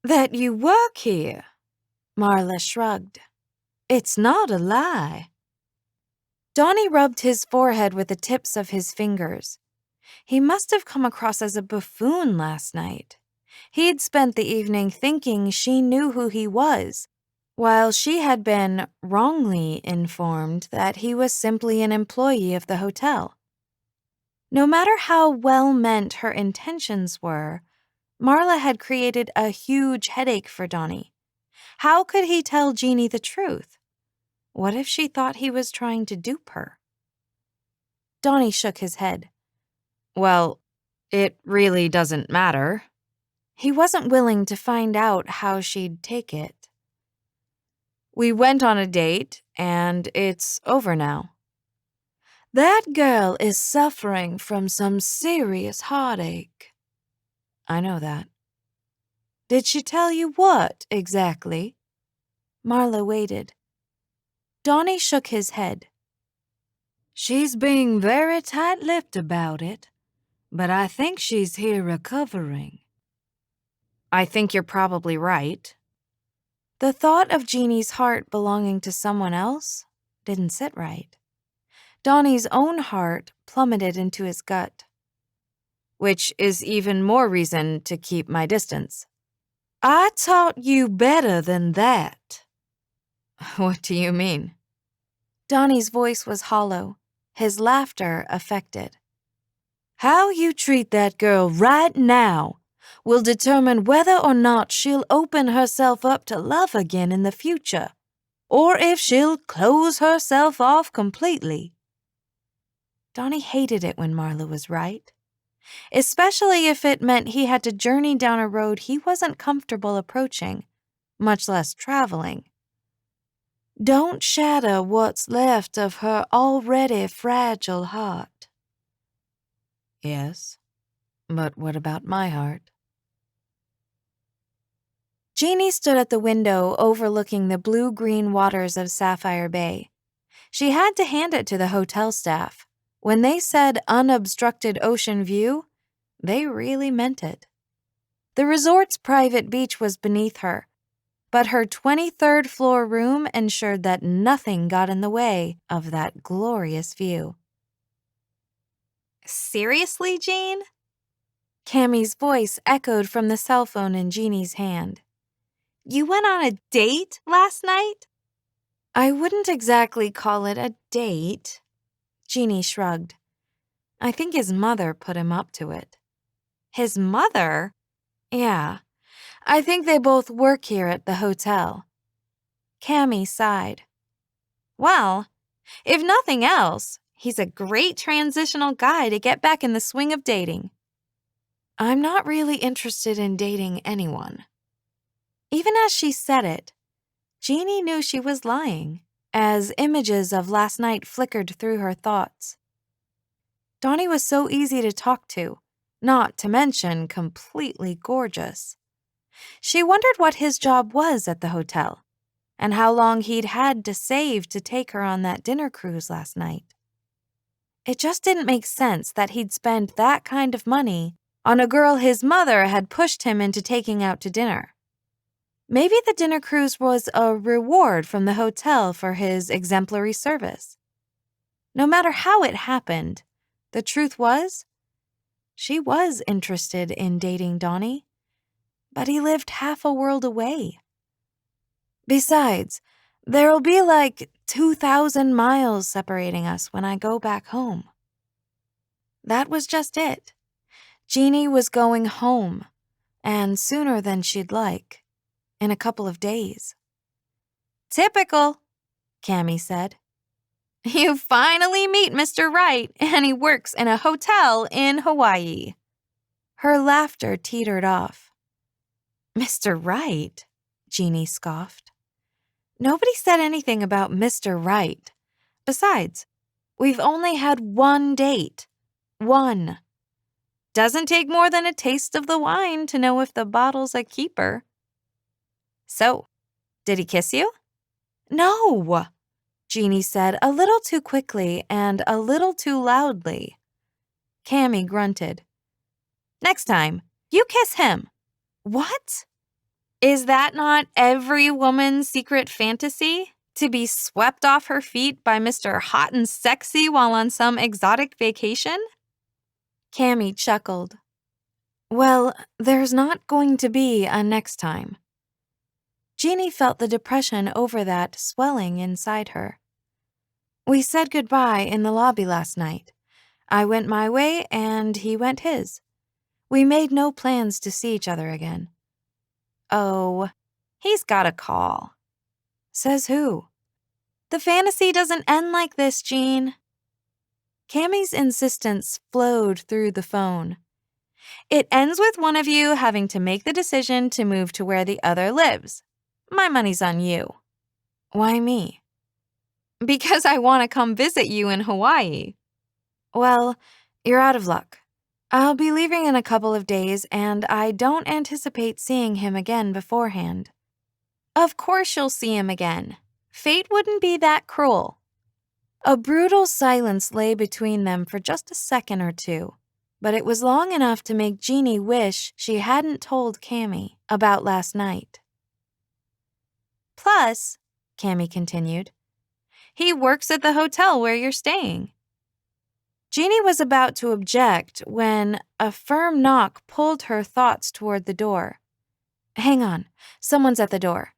That you work here. Marla shrugged. It's not a lie. Donnie rubbed his forehead with the tips of his fingers. He must have come across as a buffoon last night. He'd spent the evening thinking she knew who he was, while she had been wrongly informed that he was simply an employee of the hotel. No matter how well-meant her intentions were, Marla had created a huge headache for Donnie. How could he tell Jeannie the truth? What if she thought he was trying to dupe her? Donnie shook his head. Well, it really doesn't matter. He wasn't willing to find out how she'd take it. We went on a date, and it's over now. That girl is suffering from some serious heartache. I know that. Did she tell you what exactly? Marla waited. Donnie shook his head. She's being very tight-lipped about it, but I think she's here recovering. I think you're probably right. The thought of Jeannie's heart belonging to someone else didn't sit right. Donnie's own heart plummeted into his gut. Which is even more reason to keep my distance. I taught you better than that. What do you mean? Donnie's voice was hollow, his laughter affected. How you treat that girl right now will determine whether or not she'll open herself up to love again in the future, or if she'll close herself off completely. Donnie hated it when Marla was right, especially if it meant he had to journey down a road he wasn't comfortable approaching, much less traveling. Don't shatter what's left of her already fragile heart. Yes, but what about my heart? Jeannie stood at the window overlooking the blue-green waters of Sapphire Bay. She had to hand it to the hotel staff. When they said unobstructed ocean view, they really meant it. The resort's private beach was beneath her, but her 23rd floor room ensured that nothing got in the way of that glorious view. Seriously, Jean? Cammie's voice echoed from the cell phone in Jeannie's hand. You went on a date last night? I wouldn't exactly call it a date. Jeannie shrugged. I think his mother put him up to it. His mother? Yeah. I think they both work here at the hotel. Cammie sighed. Well, if nothing else, he's a great transitional guy to get back in the swing of dating. I'm not really interested in dating anyone. Even as she said it, Jeannie knew she was lying, as images of last night flickered through her thoughts. Donnie was so easy to talk to, not to mention completely gorgeous. She wondered what his job was at the hotel, and how long he'd had to save to take her on that dinner cruise last night. It just didn't make sense that he'd spend that kind of money on a girl his mother had pushed him into taking out to dinner. Maybe the dinner cruise was a reward from the hotel for his exemplary service. No matter how it happened, the truth was, she was interested in dating Donnie, but he lived half a world away. Besides, there'll be like 2,000 miles separating us when I go back home. That was just it. Jeannie was going home, and sooner than she'd like. In a couple of days. Typical, Cammie said. You finally meet Mr. Right, and he works in a hotel in Hawaii. Her laughter teetered off. Mr. Right? Jeannie scoffed. Nobody said anything about Mr. Right. Besides, we've only had one date. One. Doesn't take more than a taste of the wine to know if the bottle's a keeper. So, did he kiss you? No. Jeannie said a little too quickly and a little too loudly. Cammy grunted. Next time, you kiss him. What? Is that not every woman's secret fantasy? To be swept off her feet by Mr. Hot and Sexy while on some exotic vacation? Cammy chuckled. Well, there's not going to be a next time. Jeannie felt the depression over that swelling inside her. We said goodbye in the lobby last night. I went my way and he went his. We made no plans to see each other again. Oh, he's got a call. Says who? The fantasy doesn't end like this, Jean. Cammy's insistence flowed through the phone. It ends with one of you having to make the decision to move to where the other lives. My money's on you. Why me? Because I want to come visit you in Hawaii. Well, you're out of luck. I'll be leaving in a couple of days, and I don't anticipate seeing him again beforehand. Of course you'll see him again. Fate wouldn't be that cruel. A brutal silence lay between them for just a second or two, but it was long enough to make Jeannie wish she hadn't told Cammy about last night. Plus, Cammy continued, he works at the hotel where you're staying. Jeannie was about to object when a firm knock pulled her thoughts toward the door. Hang on, someone's at the door.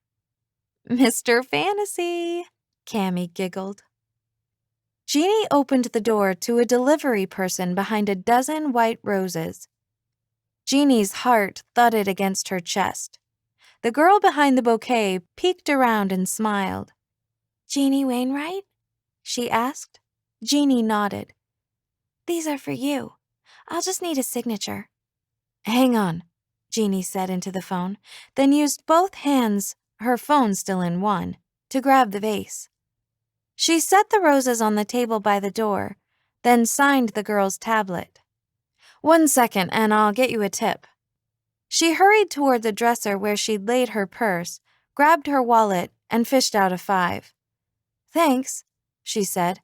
Mr. Fantasy, Cammy giggled. Jeannie opened the door to a delivery person behind a dozen white roses. Jeannie's heart thudded against her chest. The girl behind the bouquet peeked around and smiled. Jeannie Wainwright? She asked. Jeannie nodded. These are for you. I'll just need a signature. Hang on, Jeannie said into the phone, then used both hands, her phone still in one, to grab the vase. She set the roses on the table by the door, then signed the girl's tablet. 1 second and I'll get you a tip. She hurried toward the dresser where she'd laid her purse, grabbed her wallet, and fished out a 5. Thanks, she said,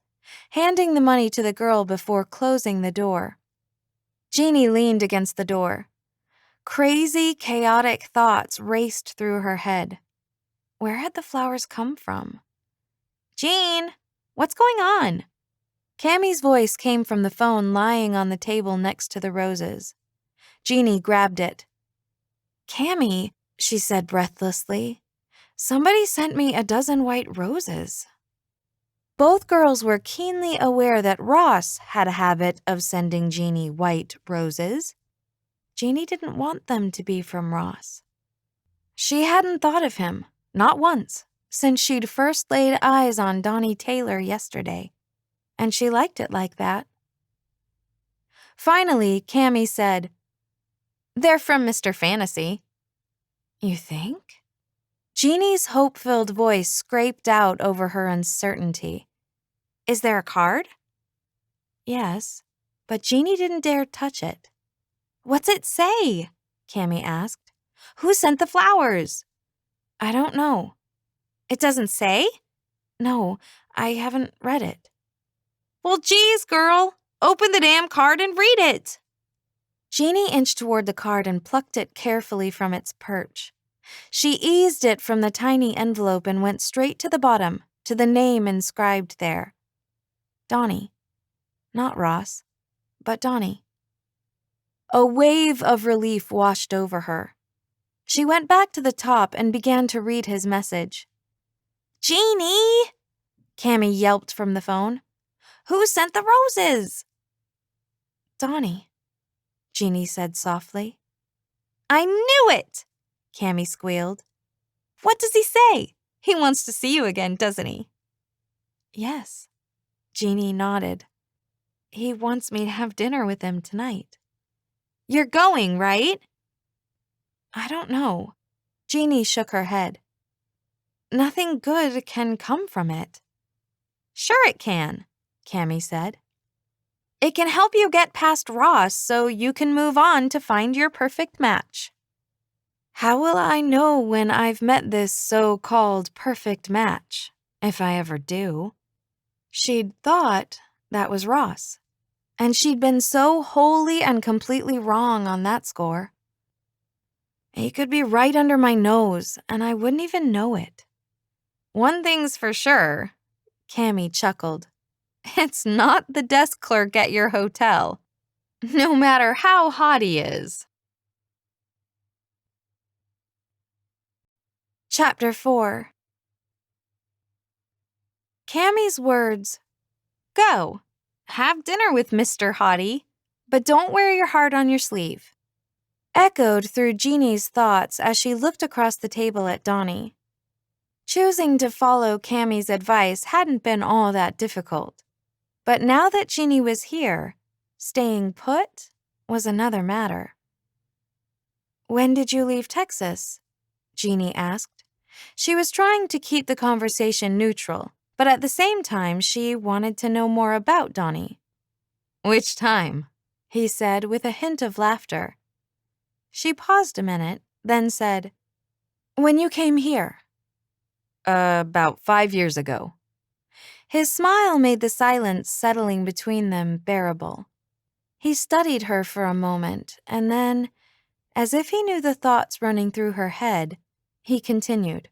handing the money to the girl before closing the door. Jeannie leaned against the door. Crazy, chaotic thoughts raced through her head. Where had the flowers come from? Jean, what's going on? Cammy's voice came from the phone lying on the table next to the roses. Jeannie grabbed it. Cammy, she said breathlessly, somebody sent me a dozen white roses. Both girls were keenly aware that Ross had a habit of sending Jeannie white roses. Jeannie didn't want them to be from Ross. She hadn't thought of him, not once, since she'd first laid eyes on Donnie Taylor yesterday, and she liked it like that. Finally, Cammy said, They're from Mr. Fantasy. You think? Jeannie's hope-filled voice scraped out over her uncertainty. Is there a card? Yes, but Jeannie didn't dare touch it. What's it say? Cammy asked. Who sent the flowers? I don't know. It doesn't say? No, I haven't read it. Well, geez, girl, open the damn card and read it. Jeannie inched toward the card and plucked it carefully from its perch. She eased it from the tiny envelope and went straight to the bottom, to the name inscribed there. Donnie. Not Ross, but Donnie. A wave of relief washed over her. She went back to the top and began to read his message. Jeannie! Cammy yelped from the phone. Who sent the roses? Donnie, Jeannie said softly. I knew it! Cammy squealed. What does he say? He wants to see you again, doesn't he? Yes, Jeannie nodded. He wants me to have dinner with him tonight. You're going, right? I don't know. Jeannie shook her head. Nothing good can come from it. Sure it can, Cammy said. It can help you get past Ross so you can move on to find your perfect match. How will I know when I've met this so-called perfect match? if I ever do. She'd thought that was Ross, and she'd been so wholly and completely wrong on that score. He could be right under my nose, and I wouldn't even know it. One thing's for sure, Cammy chuckled. It's not the desk clerk at your hotel, no matter how hot he is. Chapter 4. Cammy's words, "Go, have dinner with Mr. Hottie, but don't wear your heart on your sleeve," echoed through Jeannie's thoughts as she looked across the table at Donnie. Choosing to follow Cammy's advice hadn't been all that difficult. But now that Jeannie was here, staying put was another matter. "When did you leave Texas?" Jeannie asked. She was trying to keep the conversation neutral, but at the same time she wanted to know more about Donnie. "Which time?" he said with a hint of laughter. She paused a minute, then said, "When you came here." About 5 years ago." His smile made the silence settling between them bearable. He studied her for a moment, and then, as if he knew the thoughts running through her head, he continued.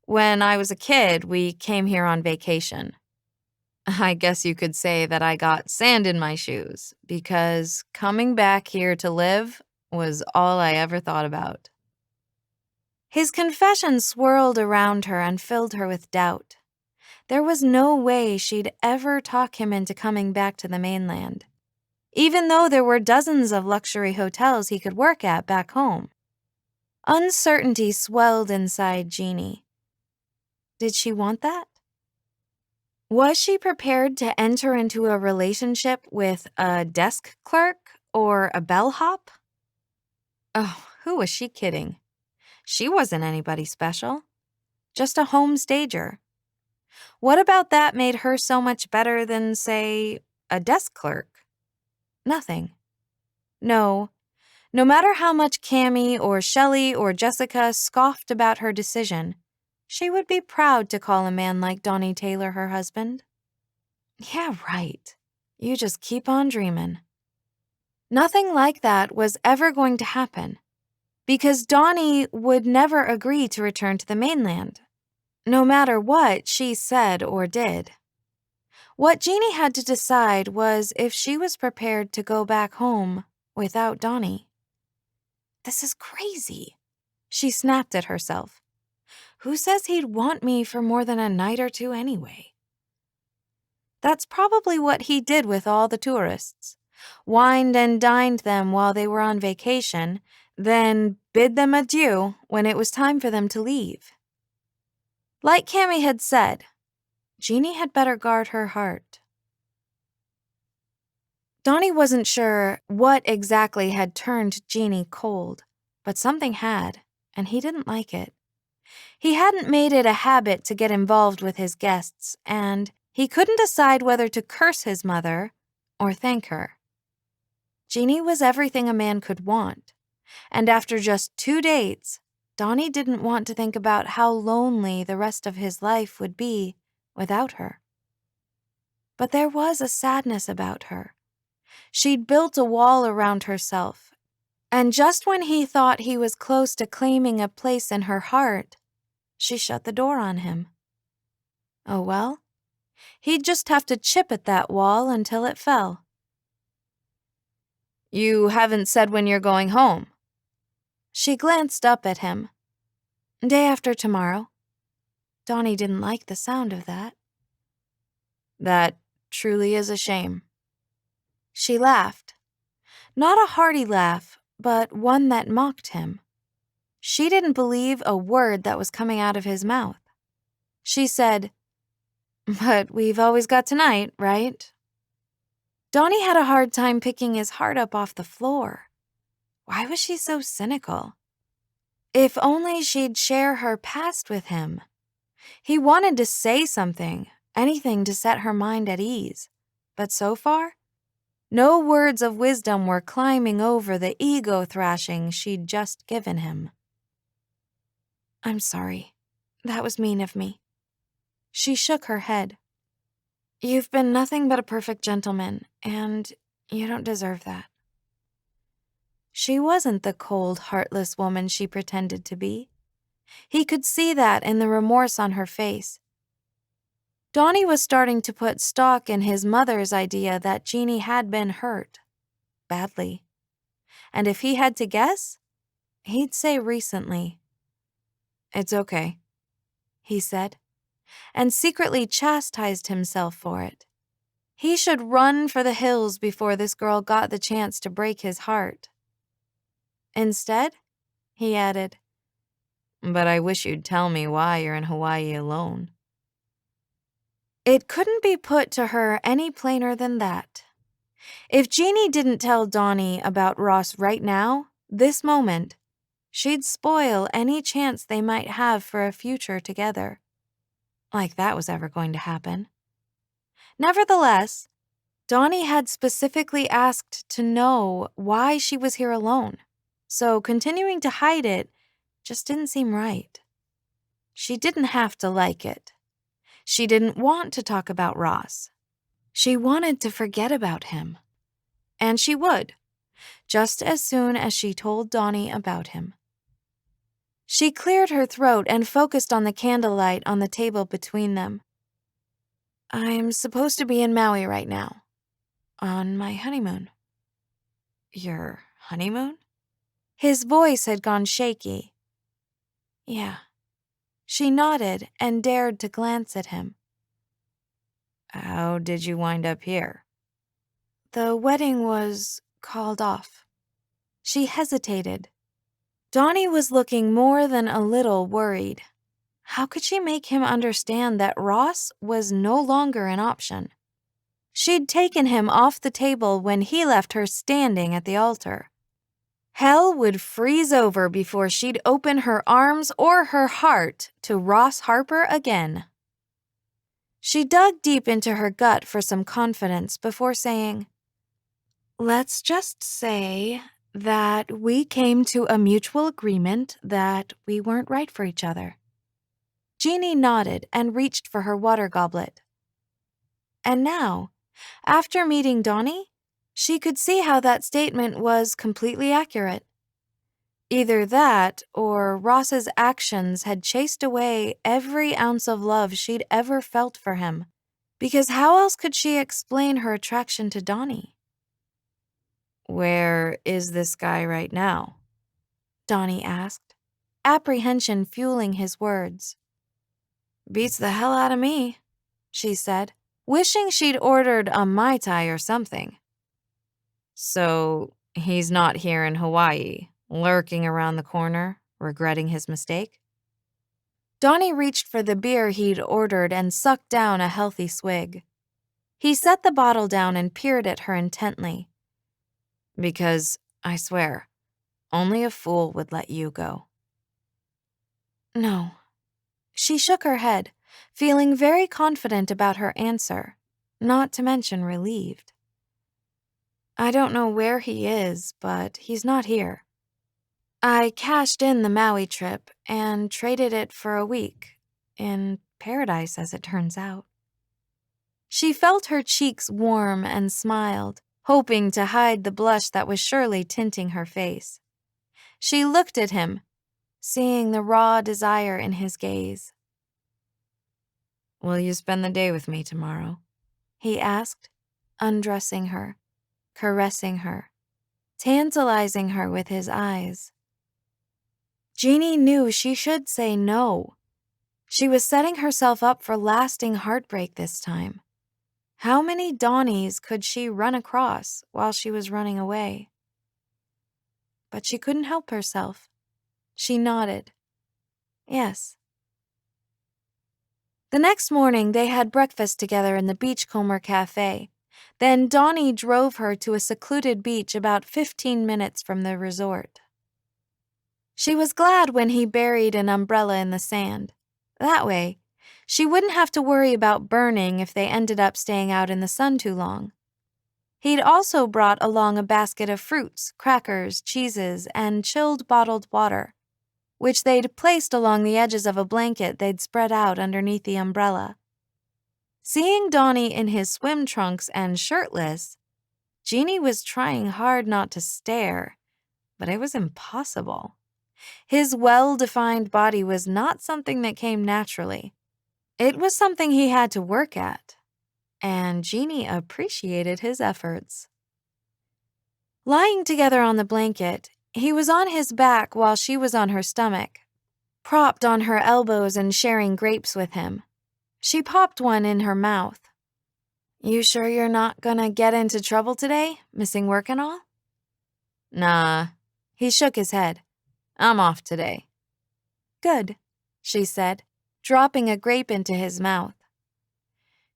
"When I was a kid, we came here on vacation. I guess you could say that I got sand in my shoes, because coming back here to live was all I ever thought about." His confession swirled around her and filled her with doubt. There was no way she'd ever talk him into coming back to the mainland, even though there were dozens of luxury hotels he could work at back home. Uncertainty swelled inside Jeannie. Did she want that? Was she prepared to enter into a relationship with a desk clerk or a bellhop? Oh, who was she kidding? She wasn't anybody special, just a home stager. What about that made her so much better than, say, a desk clerk? Nothing. No matter how much Cammy or Shelley or Jessica scoffed about her decision, she would be proud to call a man like Donnie Taylor her husband. Yeah, right. You just keep on dreaming. Nothing like that was ever going to happen, because Donnie would never agree to return to the mainland, no matter what she said or did. What Jeannie had to decide was if she was prepared to go back home without Donnie. This is crazy, she snapped at herself. Who says he'd want me for more than a night or two anyway? That's probably what he did with all the tourists. Wined and dined them while they were on vacation, then bid them adieu when it was time for them to leave. Like Cammy had said, Jeannie had better guard her heart. Donnie wasn't sure what exactly had turned Jeannie cold, but something had, and he didn't like it. He hadn't made it a habit to get involved with his guests, and he couldn't decide whether to curse his mother or thank her. Jeannie was everything a man could want, and after just 2 dates, Donnie didn't want to think about how lonely the rest of his life would be without her. But there was a sadness about her. She'd built a wall around herself, and just when he thought he was close to claiming a place in her heart, she shut the door on him. Oh well, he'd just have to chip at that wall until it fell. "You haven't said when you're going home." She glanced up at him. "Day after tomorrow." Donnie didn't like the sound of that. "That truly is a shame." She laughed. Not a hearty laugh, but one that mocked him. She didn't believe a word that was coming out of his mouth. She said, "But we've always got tonight, right?" Donnie had a hard time picking his heart up off the floor. Why was she so cynical? If only she'd share her past with him. He wanted to say something, anything to set her mind at ease. But so far, no words of wisdom were climbing over the ego thrashing she'd just given him. "I'm sorry. That was mean of me." She shook her head. You've been nothing but a perfect gentleman, and you don't deserve that. She wasn't the cold, heartless woman she pretended to be. He could see that in the remorse on her face. Donnie was starting to put stock in his mother's idea that Jeannie had been hurt. Badly. And if he had to guess, he'd say recently. It's okay, he said, and secretly chastised himself for it. He should run for the hills before this girl got the chance to break his heart. Instead, he added, but I wish you'd tell me why you're in Hawaii alone. It couldn't be put to her any plainer than that. If Jeannie didn't tell Donnie about Ross right now, this moment, she'd spoil any chance they might have for a future together. Like that was ever going to happen. Nevertheless, Donnie had specifically asked to know why she was here alone, so continuing to hide it just didn't seem right. She didn't have to like it. She didn't want to talk about Ross. She wanted to forget about him. And she would, just as soon as she told Donnie about him. She cleared her throat and focused on the candlelight on the table between them. I'm supposed to be in Maui right now, on my honeymoon. Your honeymoon? His voice had gone shaky. Yeah. She nodded and dared to glance at him. How did you wind up here? The wedding was called off. She hesitated. Donnie was looking more than a little worried. How could she make him understand that Ross was no longer an option? She'd taken him off the table when he left her standing at the altar. Hell would freeze over before she'd open her arms or her heart to Ross Harper again. She dug deep into her gut for some confidence before saying, let's just say that we came to a mutual agreement that we weren't right for each other. Jeannie nodded and reached for her water goblet. And now, after meeting Donnie, she could see how that statement was completely accurate. Either that or Ross's actions had chased away every ounce of love she'd ever felt for him, because how else could she explain her attraction to Donnie? Where is this guy right now? Donnie asked, apprehension fueling his words. Beats the hell out of me, she said, wishing she'd ordered a Mai Tai or something. So he's not here in Hawaii, lurking around the corner, regretting his mistake? Donnie reached for the beer he'd ordered and sucked down a healthy swig. He set the bottle down and peered at her intently. Because, I swear, only a fool would let you go. No. She shook her head, feeling very confident about her answer, not to mention relieved. I don't know where he is, but he's not here. I cashed in the Maui trip and traded it for a week, in paradise as it turns out. She felt her cheeks warm and smiled, hoping to hide the blush that was surely tinting her face. She looked at him, seeing the raw desire in his gaze. Will you spend the day with me tomorrow? He asked, undressing her, caressing her, tantalizing her with his eyes. Jeannie knew she should say no. She was setting herself up for lasting heartbreak this time. How many Donnies could she run across while she was running away? But she couldn't help herself. She nodded. Yes. The next morning, they had breakfast together in the Beachcomber Cafe. Then Donnie drove her to a secluded beach about 15 minutes from the resort. She was glad when he buried an umbrella in the sand. That way, she wouldn't have to worry about burning if they ended up staying out in the sun too long. He'd also brought along a basket of fruits, crackers, cheeses, and chilled bottled water, which they'd placed along the edges of a blanket they'd spread out underneath the umbrella. Seeing Donnie in his swim trunks and shirtless, Jeannie was trying hard not to stare, but it was impossible. His well-defined body was not something that came naturally. It was something he had to work at, and Jeannie appreciated his efforts. Lying together on the blanket, he was on his back while she was on her stomach, propped on her elbows and sharing grapes with him. She popped one in her mouth. "You sure you're not gonna get into trouble today, missing work and all?" "Nah." He shook his head. "I'm off today." "Good," she said, dropping a grape into his mouth.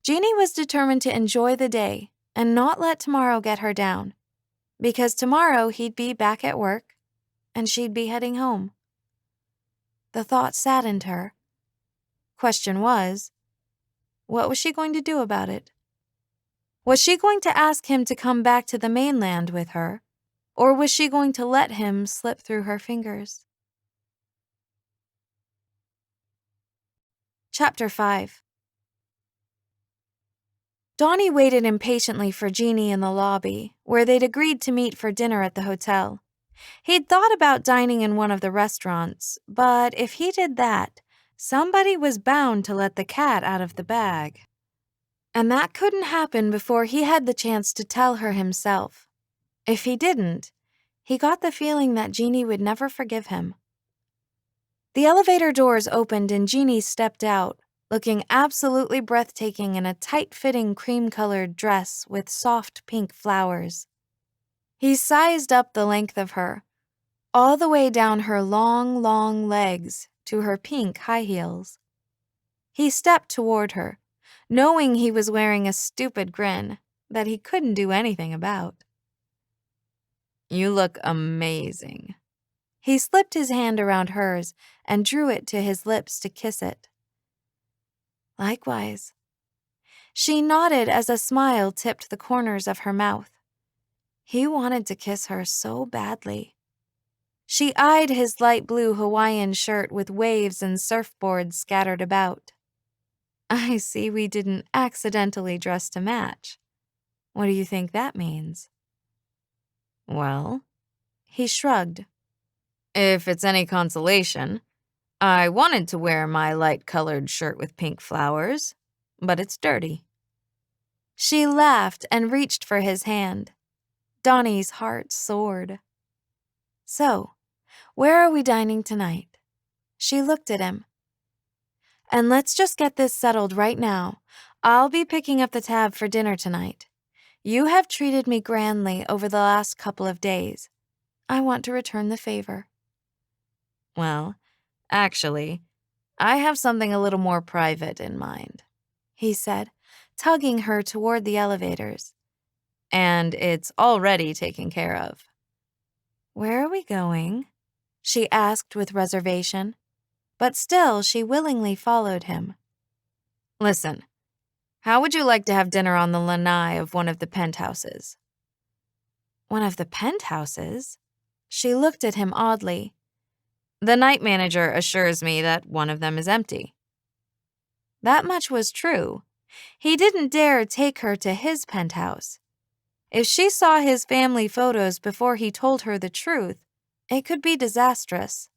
Jeannie was determined to enjoy the day and not let tomorrow get her down, because tomorrow he'd be back at work and she'd be heading home. The thought saddened her. Question was, what was she going to do about it? Was she going to ask him to come back to the mainland with her, or was she going to let him slip through her fingers? Chapter 5. Donnie waited impatiently for Jeannie in the lobby, where they'd agreed to meet for dinner at the hotel. He'd thought about dining in one of the restaurants, but if he did that, somebody was bound to let the cat out of the bag. And that couldn't happen before he had the chance to tell her himself. If he didn't, he got the feeling that Jeannie would never forgive him. The elevator doors opened and Jeannie stepped out, looking absolutely breathtaking in a tight-fitting cream-colored dress with soft pink flowers. He sized up the length of her, all the way down her long, long legs to her pink high heels. He stepped toward her, knowing he was wearing a stupid grin that he couldn't do anything about. "You look amazing." He slipped his hand around hers and drew it to his lips to kiss it. "Likewise." She nodded as a smile tipped the corners of her mouth. He wanted to kiss her so badly. She eyed his light blue Hawaiian shirt with waves and surfboards scattered about. "I see we didn't accidentally dress to match. What do you think that means?" "Well," he shrugged. "If it's any consolation, I wanted to wear my light-colored shirt with pink flowers, but it's dirty." She laughed and reached for his hand. Donnie's heart soared. "So, where are we dining tonight?" She looked at him. "And let's just get this settled right now. I'll be picking up the tab for dinner tonight. You have treated me grandly over the last couple of days. I want to return the favor." "Well, actually, I have something a little more private in mind," he said, tugging her toward the elevators. "And it's already taken care of." "Where are we going?" she asked with reservation, but still she willingly followed him. "Listen, how would you like to have dinner on the lanai of one of the penthouses?" "One of the penthouses?" She looked at him oddly. "The night manager assures me that one of them is empty." That much was true. He didn't dare take her to his penthouse. If she saw his family photos before he told her the truth, it could be disastrous.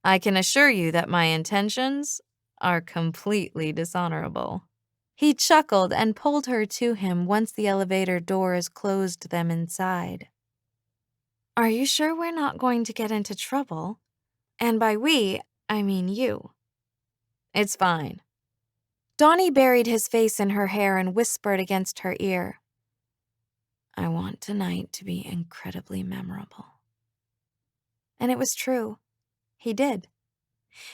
"I can assure you that my intentions are completely dishonorable." He chuckled and pulled her to him once the elevator doors closed them inside. "Are you sure we're not going to get into trouble? And by we, I mean you." "It's fine." Donnie buried his face in her hair and whispered against her ear, "I want tonight to be incredibly memorable." And it was true. He did.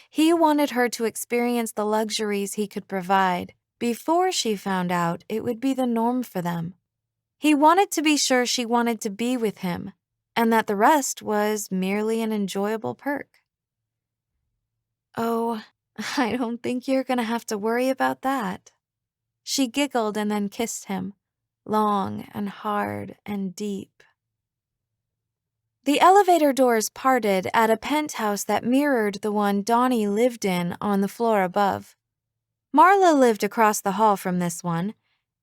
He wanted her to experience the luxuries he could provide before she found out it would be the norm for them. He wanted to be sure she wanted to be with him, and that the rest was merely an enjoyable perk. "Oh, I don't think you're going to have to worry about that." She giggled and then kissed him, long and hard and deep. The elevator doors parted at a penthouse that mirrored the one Donnie lived in on the floor above. Marla lived across the hall from this one,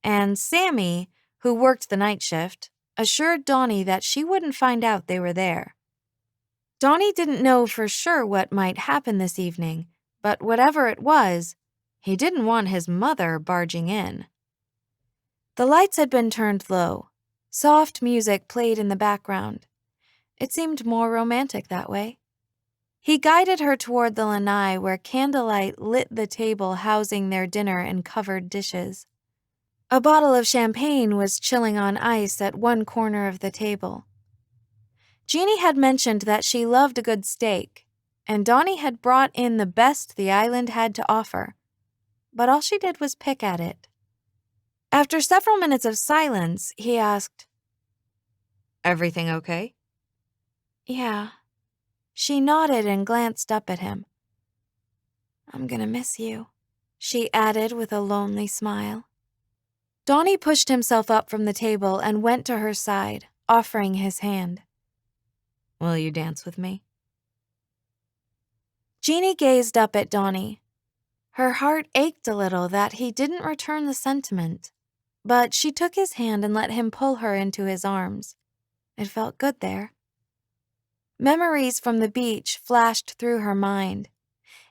and Sammy, who worked the night shift, assured Donnie that she wouldn't find out they were there. Donnie didn't know for sure what might happen this evening, but whatever it was, he didn't want his mother barging in. The lights had been turned low. Soft music played in the background. It seemed more romantic that way. He guided her toward the lanai where candlelight lit the table housing their dinner in covered dishes. A bottle of champagne was chilling on ice at one corner of the table. Jeannie had mentioned that she loved a good steak, and Donnie had brought in the best the island had to offer, but all she did was pick at it. After several minutes of silence, he asked, "Everything okay?" "Yeah." She nodded and glanced up at him. "I'm gonna miss you," she added with a lonely smile. Donnie pushed himself up from the table and went to her side, offering his hand. "Will you dance with me?" Jeannie gazed up at Donnie. Her heart ached a little that he didn't return the sentiment, but she took his hand and let him pull her into his arms. It felt good there. Memories from the beach flashed through her mind.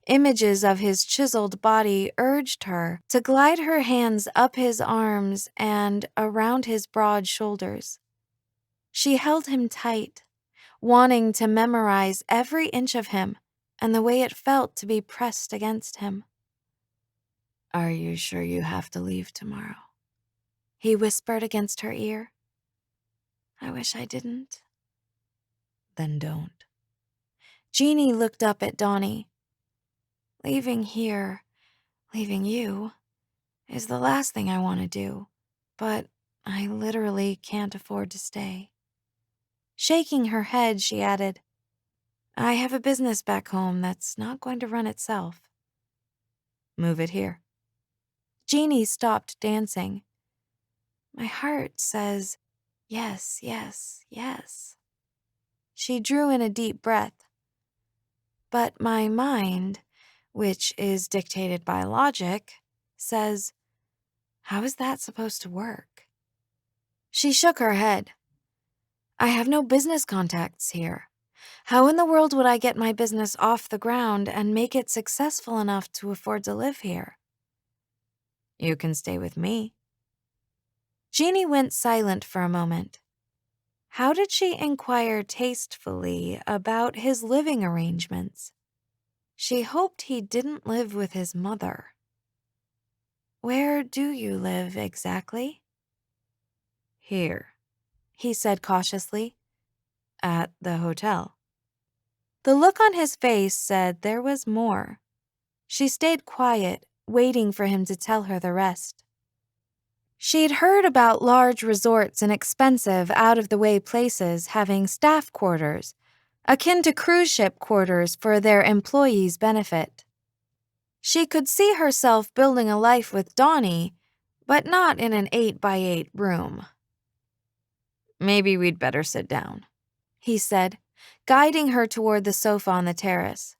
Images of his chiseled body urged her to glide her hands up his arms and around his broad shoulders. She held him tight, wanting to memorize every inch of him and the way it felt to be pressed against him. "Are you sure you have to leave tomorrow?" he whispered against her ear. "I wish I didn't." "Then don't." Jeannie looked up at Donnie. "Leaving here, leaving you, is the last thing I want to do, but I literally can't afford to stay." Shaking her head, she added, "I have a business back home that's not going to run itself." "Move it here." Jeannie stopped dancing. "My heart says, yes, yes, yes." She drew in a deep breath. "But my mind, which is dictated by logic, says, how is that supposed to work?" She shook her head. "I have no business contacts here. How in the world would I get my business off the ground and make it successful enough to afford to live here?" "You can stay with me." Jeannie went silent for a moment. How did she inquire tastefully about his living arrangements? She hoped he didn't live with his mother. "Where do you live exactly?" "Here," he said cautiously, "at the hotel." The look on his face said there was more. She stayed quiet, waiting for him to tell her the rest. She'd heard about large resorts and expensive, out-of-the-way places having staff quarters, akin to cruise ship quarters for their employees' benefit. She could see herself building a life with Donnie, but not in an 8x8 room. "Maybe we'd better sit down," he said, guiding her toward the sofa on the terrace.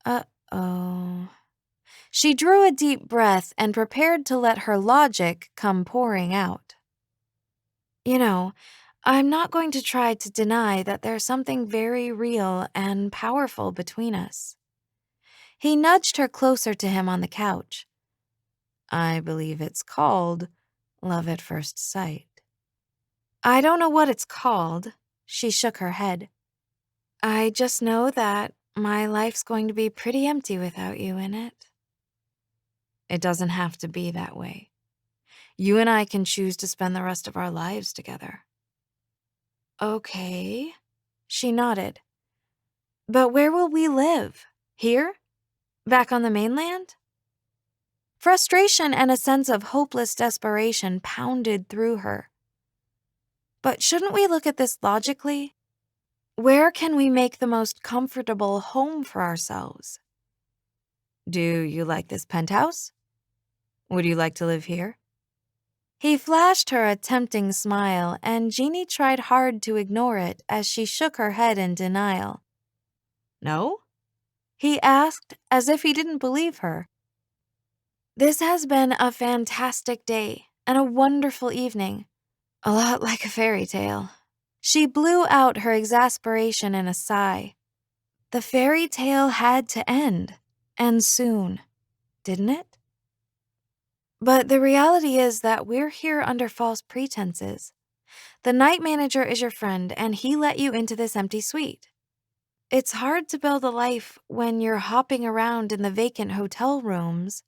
Uh-oh. She drew a deep breath and prepared to let her logic come pouring out. "You know, I'm not going to try to deny that there's something very real and powerful between us." He nudged her closer to him on the couch. "I believe it's called love at first sight." "I don't know what it's called." She shook her head. "I just know that my life's going to be pretty empty without you in it." "It doesn't have to be that way. You and I can choose to spend the rest of our lives together." "Okay." She nodded. "But where will we live? Here? Back on the mainland?" Frustration and a sense of hopeless desperation pounded through her. "But shouldn't we look at this logically? Where can we make the most comfortable home for ourselves?" "Do you like this penthouse? Would you like to live here?" He flashed her a tempting smile, and Jeannie tried hard to ignore it as she shook her head in denial. "No?" he asked, as if he didn't believe her. This has been a fantastic day and a wonderful evening. A lot like a fairy tale. She blew out her exasperation in a sigh. The fairy tale had to end, and soon, didn't it? But the reality is that we're here under false pretenses. The night manager is your friend, and he let you into this empty suite. It's hard to build a life when you're hopping around in the vacant hotel rooms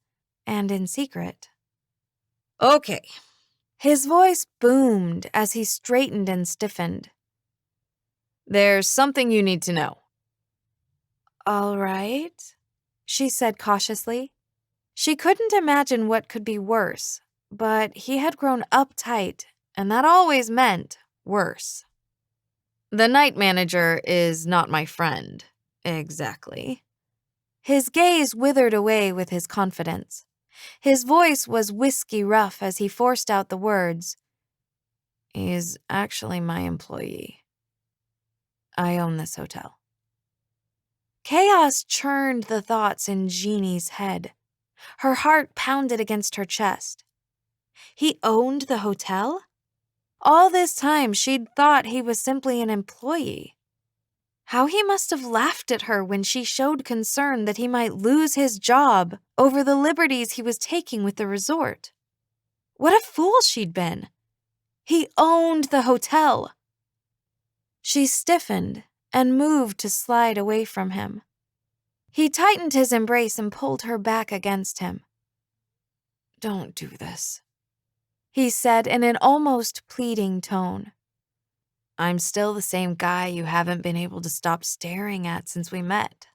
and in secret. Okay. His voice boomed as he straightened and stiffened. There's something you need to know. All right, she said cautiously. She couldn't imagine what could be worse, but he had grown uptight, and that always meant worse. The night manager is not my friend. Exactly. His gaze withered away with his confidence. His voice was whiskey rough as he forced out the words. He's actually my employee. I own this hotel. Chaos churned the thoughts in Jeannie's head. Her heart pounded against her chest. He owned the hotel? All this time she'd thought he was simply an employee. How he must have laughed at her when she showed concern that he might lose his job over the liberties he was taking with the resort. What a fool she'd been. He owned the hotel. She stiffened and moved to slide away from him. He tightened his embrace and pulled her back against him. Don't do this, he said in an almost pleading tone. I'm still the same guy you haven't been able to stop staring at since we met.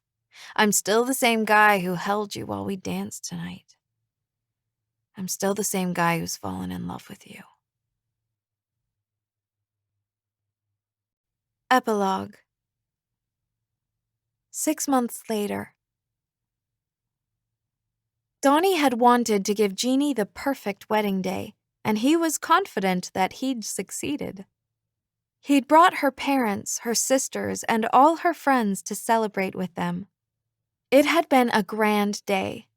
I'm still the same guy who held you while we danced tonight. I'm still the same guy who's fallen in love with you. Epilogue. 6 months later. Donnie had wanted to give Jeannie the perfect wedding day, and he was confident that he'd succeeded. He'd brought her parents, her sisters, and all her friends to celebrate with them. It had been a grand day,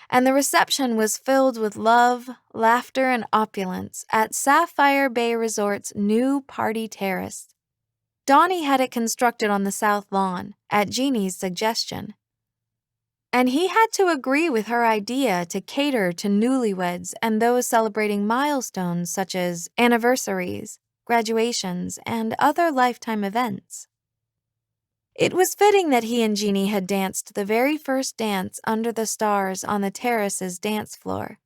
and the reception was filled with love, laughter, and opulence at Sapphire Bay Resort's new party terrace. Donnie had it constructed on the south lawn, at Jeannie's suggestion. And he had to agree with her idea to cater to newlyweds and those celebrating milestones such as anniversaries, graduations, and other lifetime events. It was fitting that he and Jeannie had danced the very first dance under the stars on the terrace's dance floor,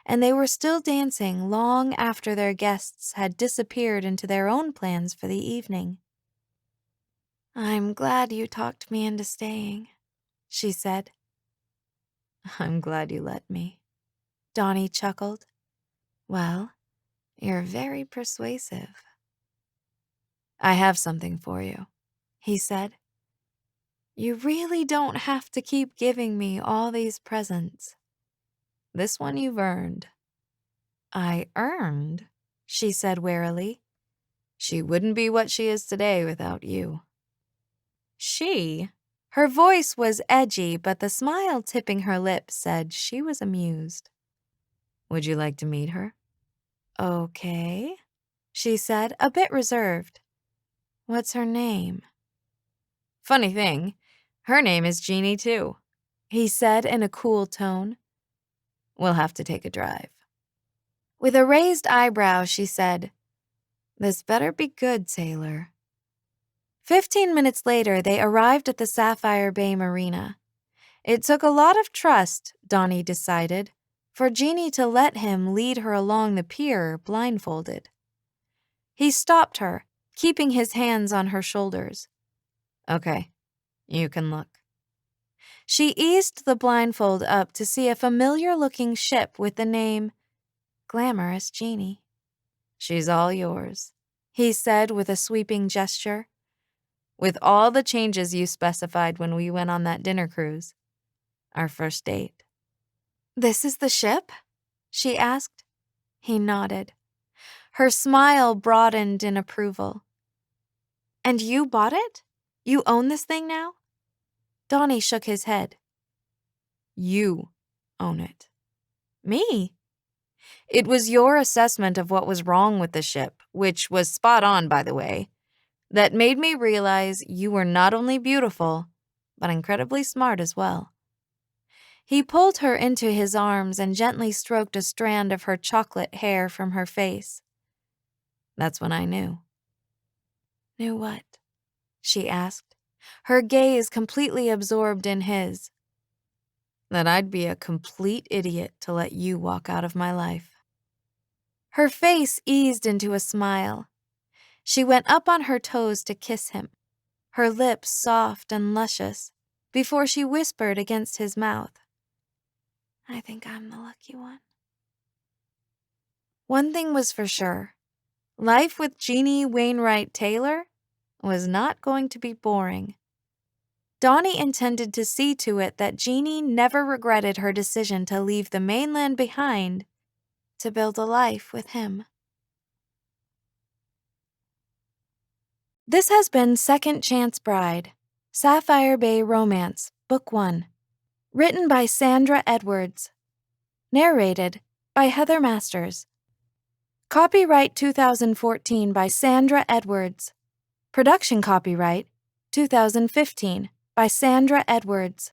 and they were still dancing long after their guests had disappeared into their own plans for the evening. I'm glad you talked me into staying, she said. I'm glad you let me, Donnie chuckled. Well, you're very persuasive. I have something for you, he said. You really don't have to keep giving me all these presents. This one you've earned. I earned, she said warily. She wouldn't be what she is today without you. She? Her voice was edgy, but the smile tipping her lips said she was amused. Would you like to meet her? Okay, she said, a bit reserved. What's her name? Funny thing, her name is Jeannie too, he said in a cool tone. We'll have to take a drive. With a raised eyebrow, she said, This better be good, sailor. 15 minutes later, they arrived at the Sapphire Bay Marina. It took a lot of trust, Donnie decided, for Jeannie to let him lead her along the pier blindfolded. He stopped her, keeping his hands on her shoulders. Okay, you can look. She eased the blindfold up to see a familiar-looking ship with the name Glamorous Jeannie. She's all yours, he said with a sweeping gesture. With all the changes you specified when we went on that dinner cruise. Our first date. This is the ship? She asked. He nodded. Her smile broadened in approval. And you bought it? You own this thing now? Donnie shook his head. You own it. Me? It was your assessment of what was wrong with the ship, which was spot on, by the way, that made me realize you were not only beautiful, but incredibly smart as well. He pulled her into his arms and gently stroked a strand of her chocolate hair from her face. That's when I knew. Knew what? She asked, her gaze completely absorbed in his. That I'd be a complete idiot to let you walk out of my life. Her face eased into a smile. She went up on her toes to kiss him, her lips soft and luscious, before she whispered against his mouth. I think I'm the lucky one. One thing was for sure. Life with Jeannie Wainwright Taylor was not going to be boring. Donnie intended to see to it that Jeannie never regretted her decision to leave the mainland behind to build a life with him. This has been Second Chance Bride, Sapphire Bay Romance, Book 1. Written by Sandra Edwards. Narrated by Heather Masters. Copyright 2014 by Sandra Edwards. Production copyright 2015 by Sandra Edwards.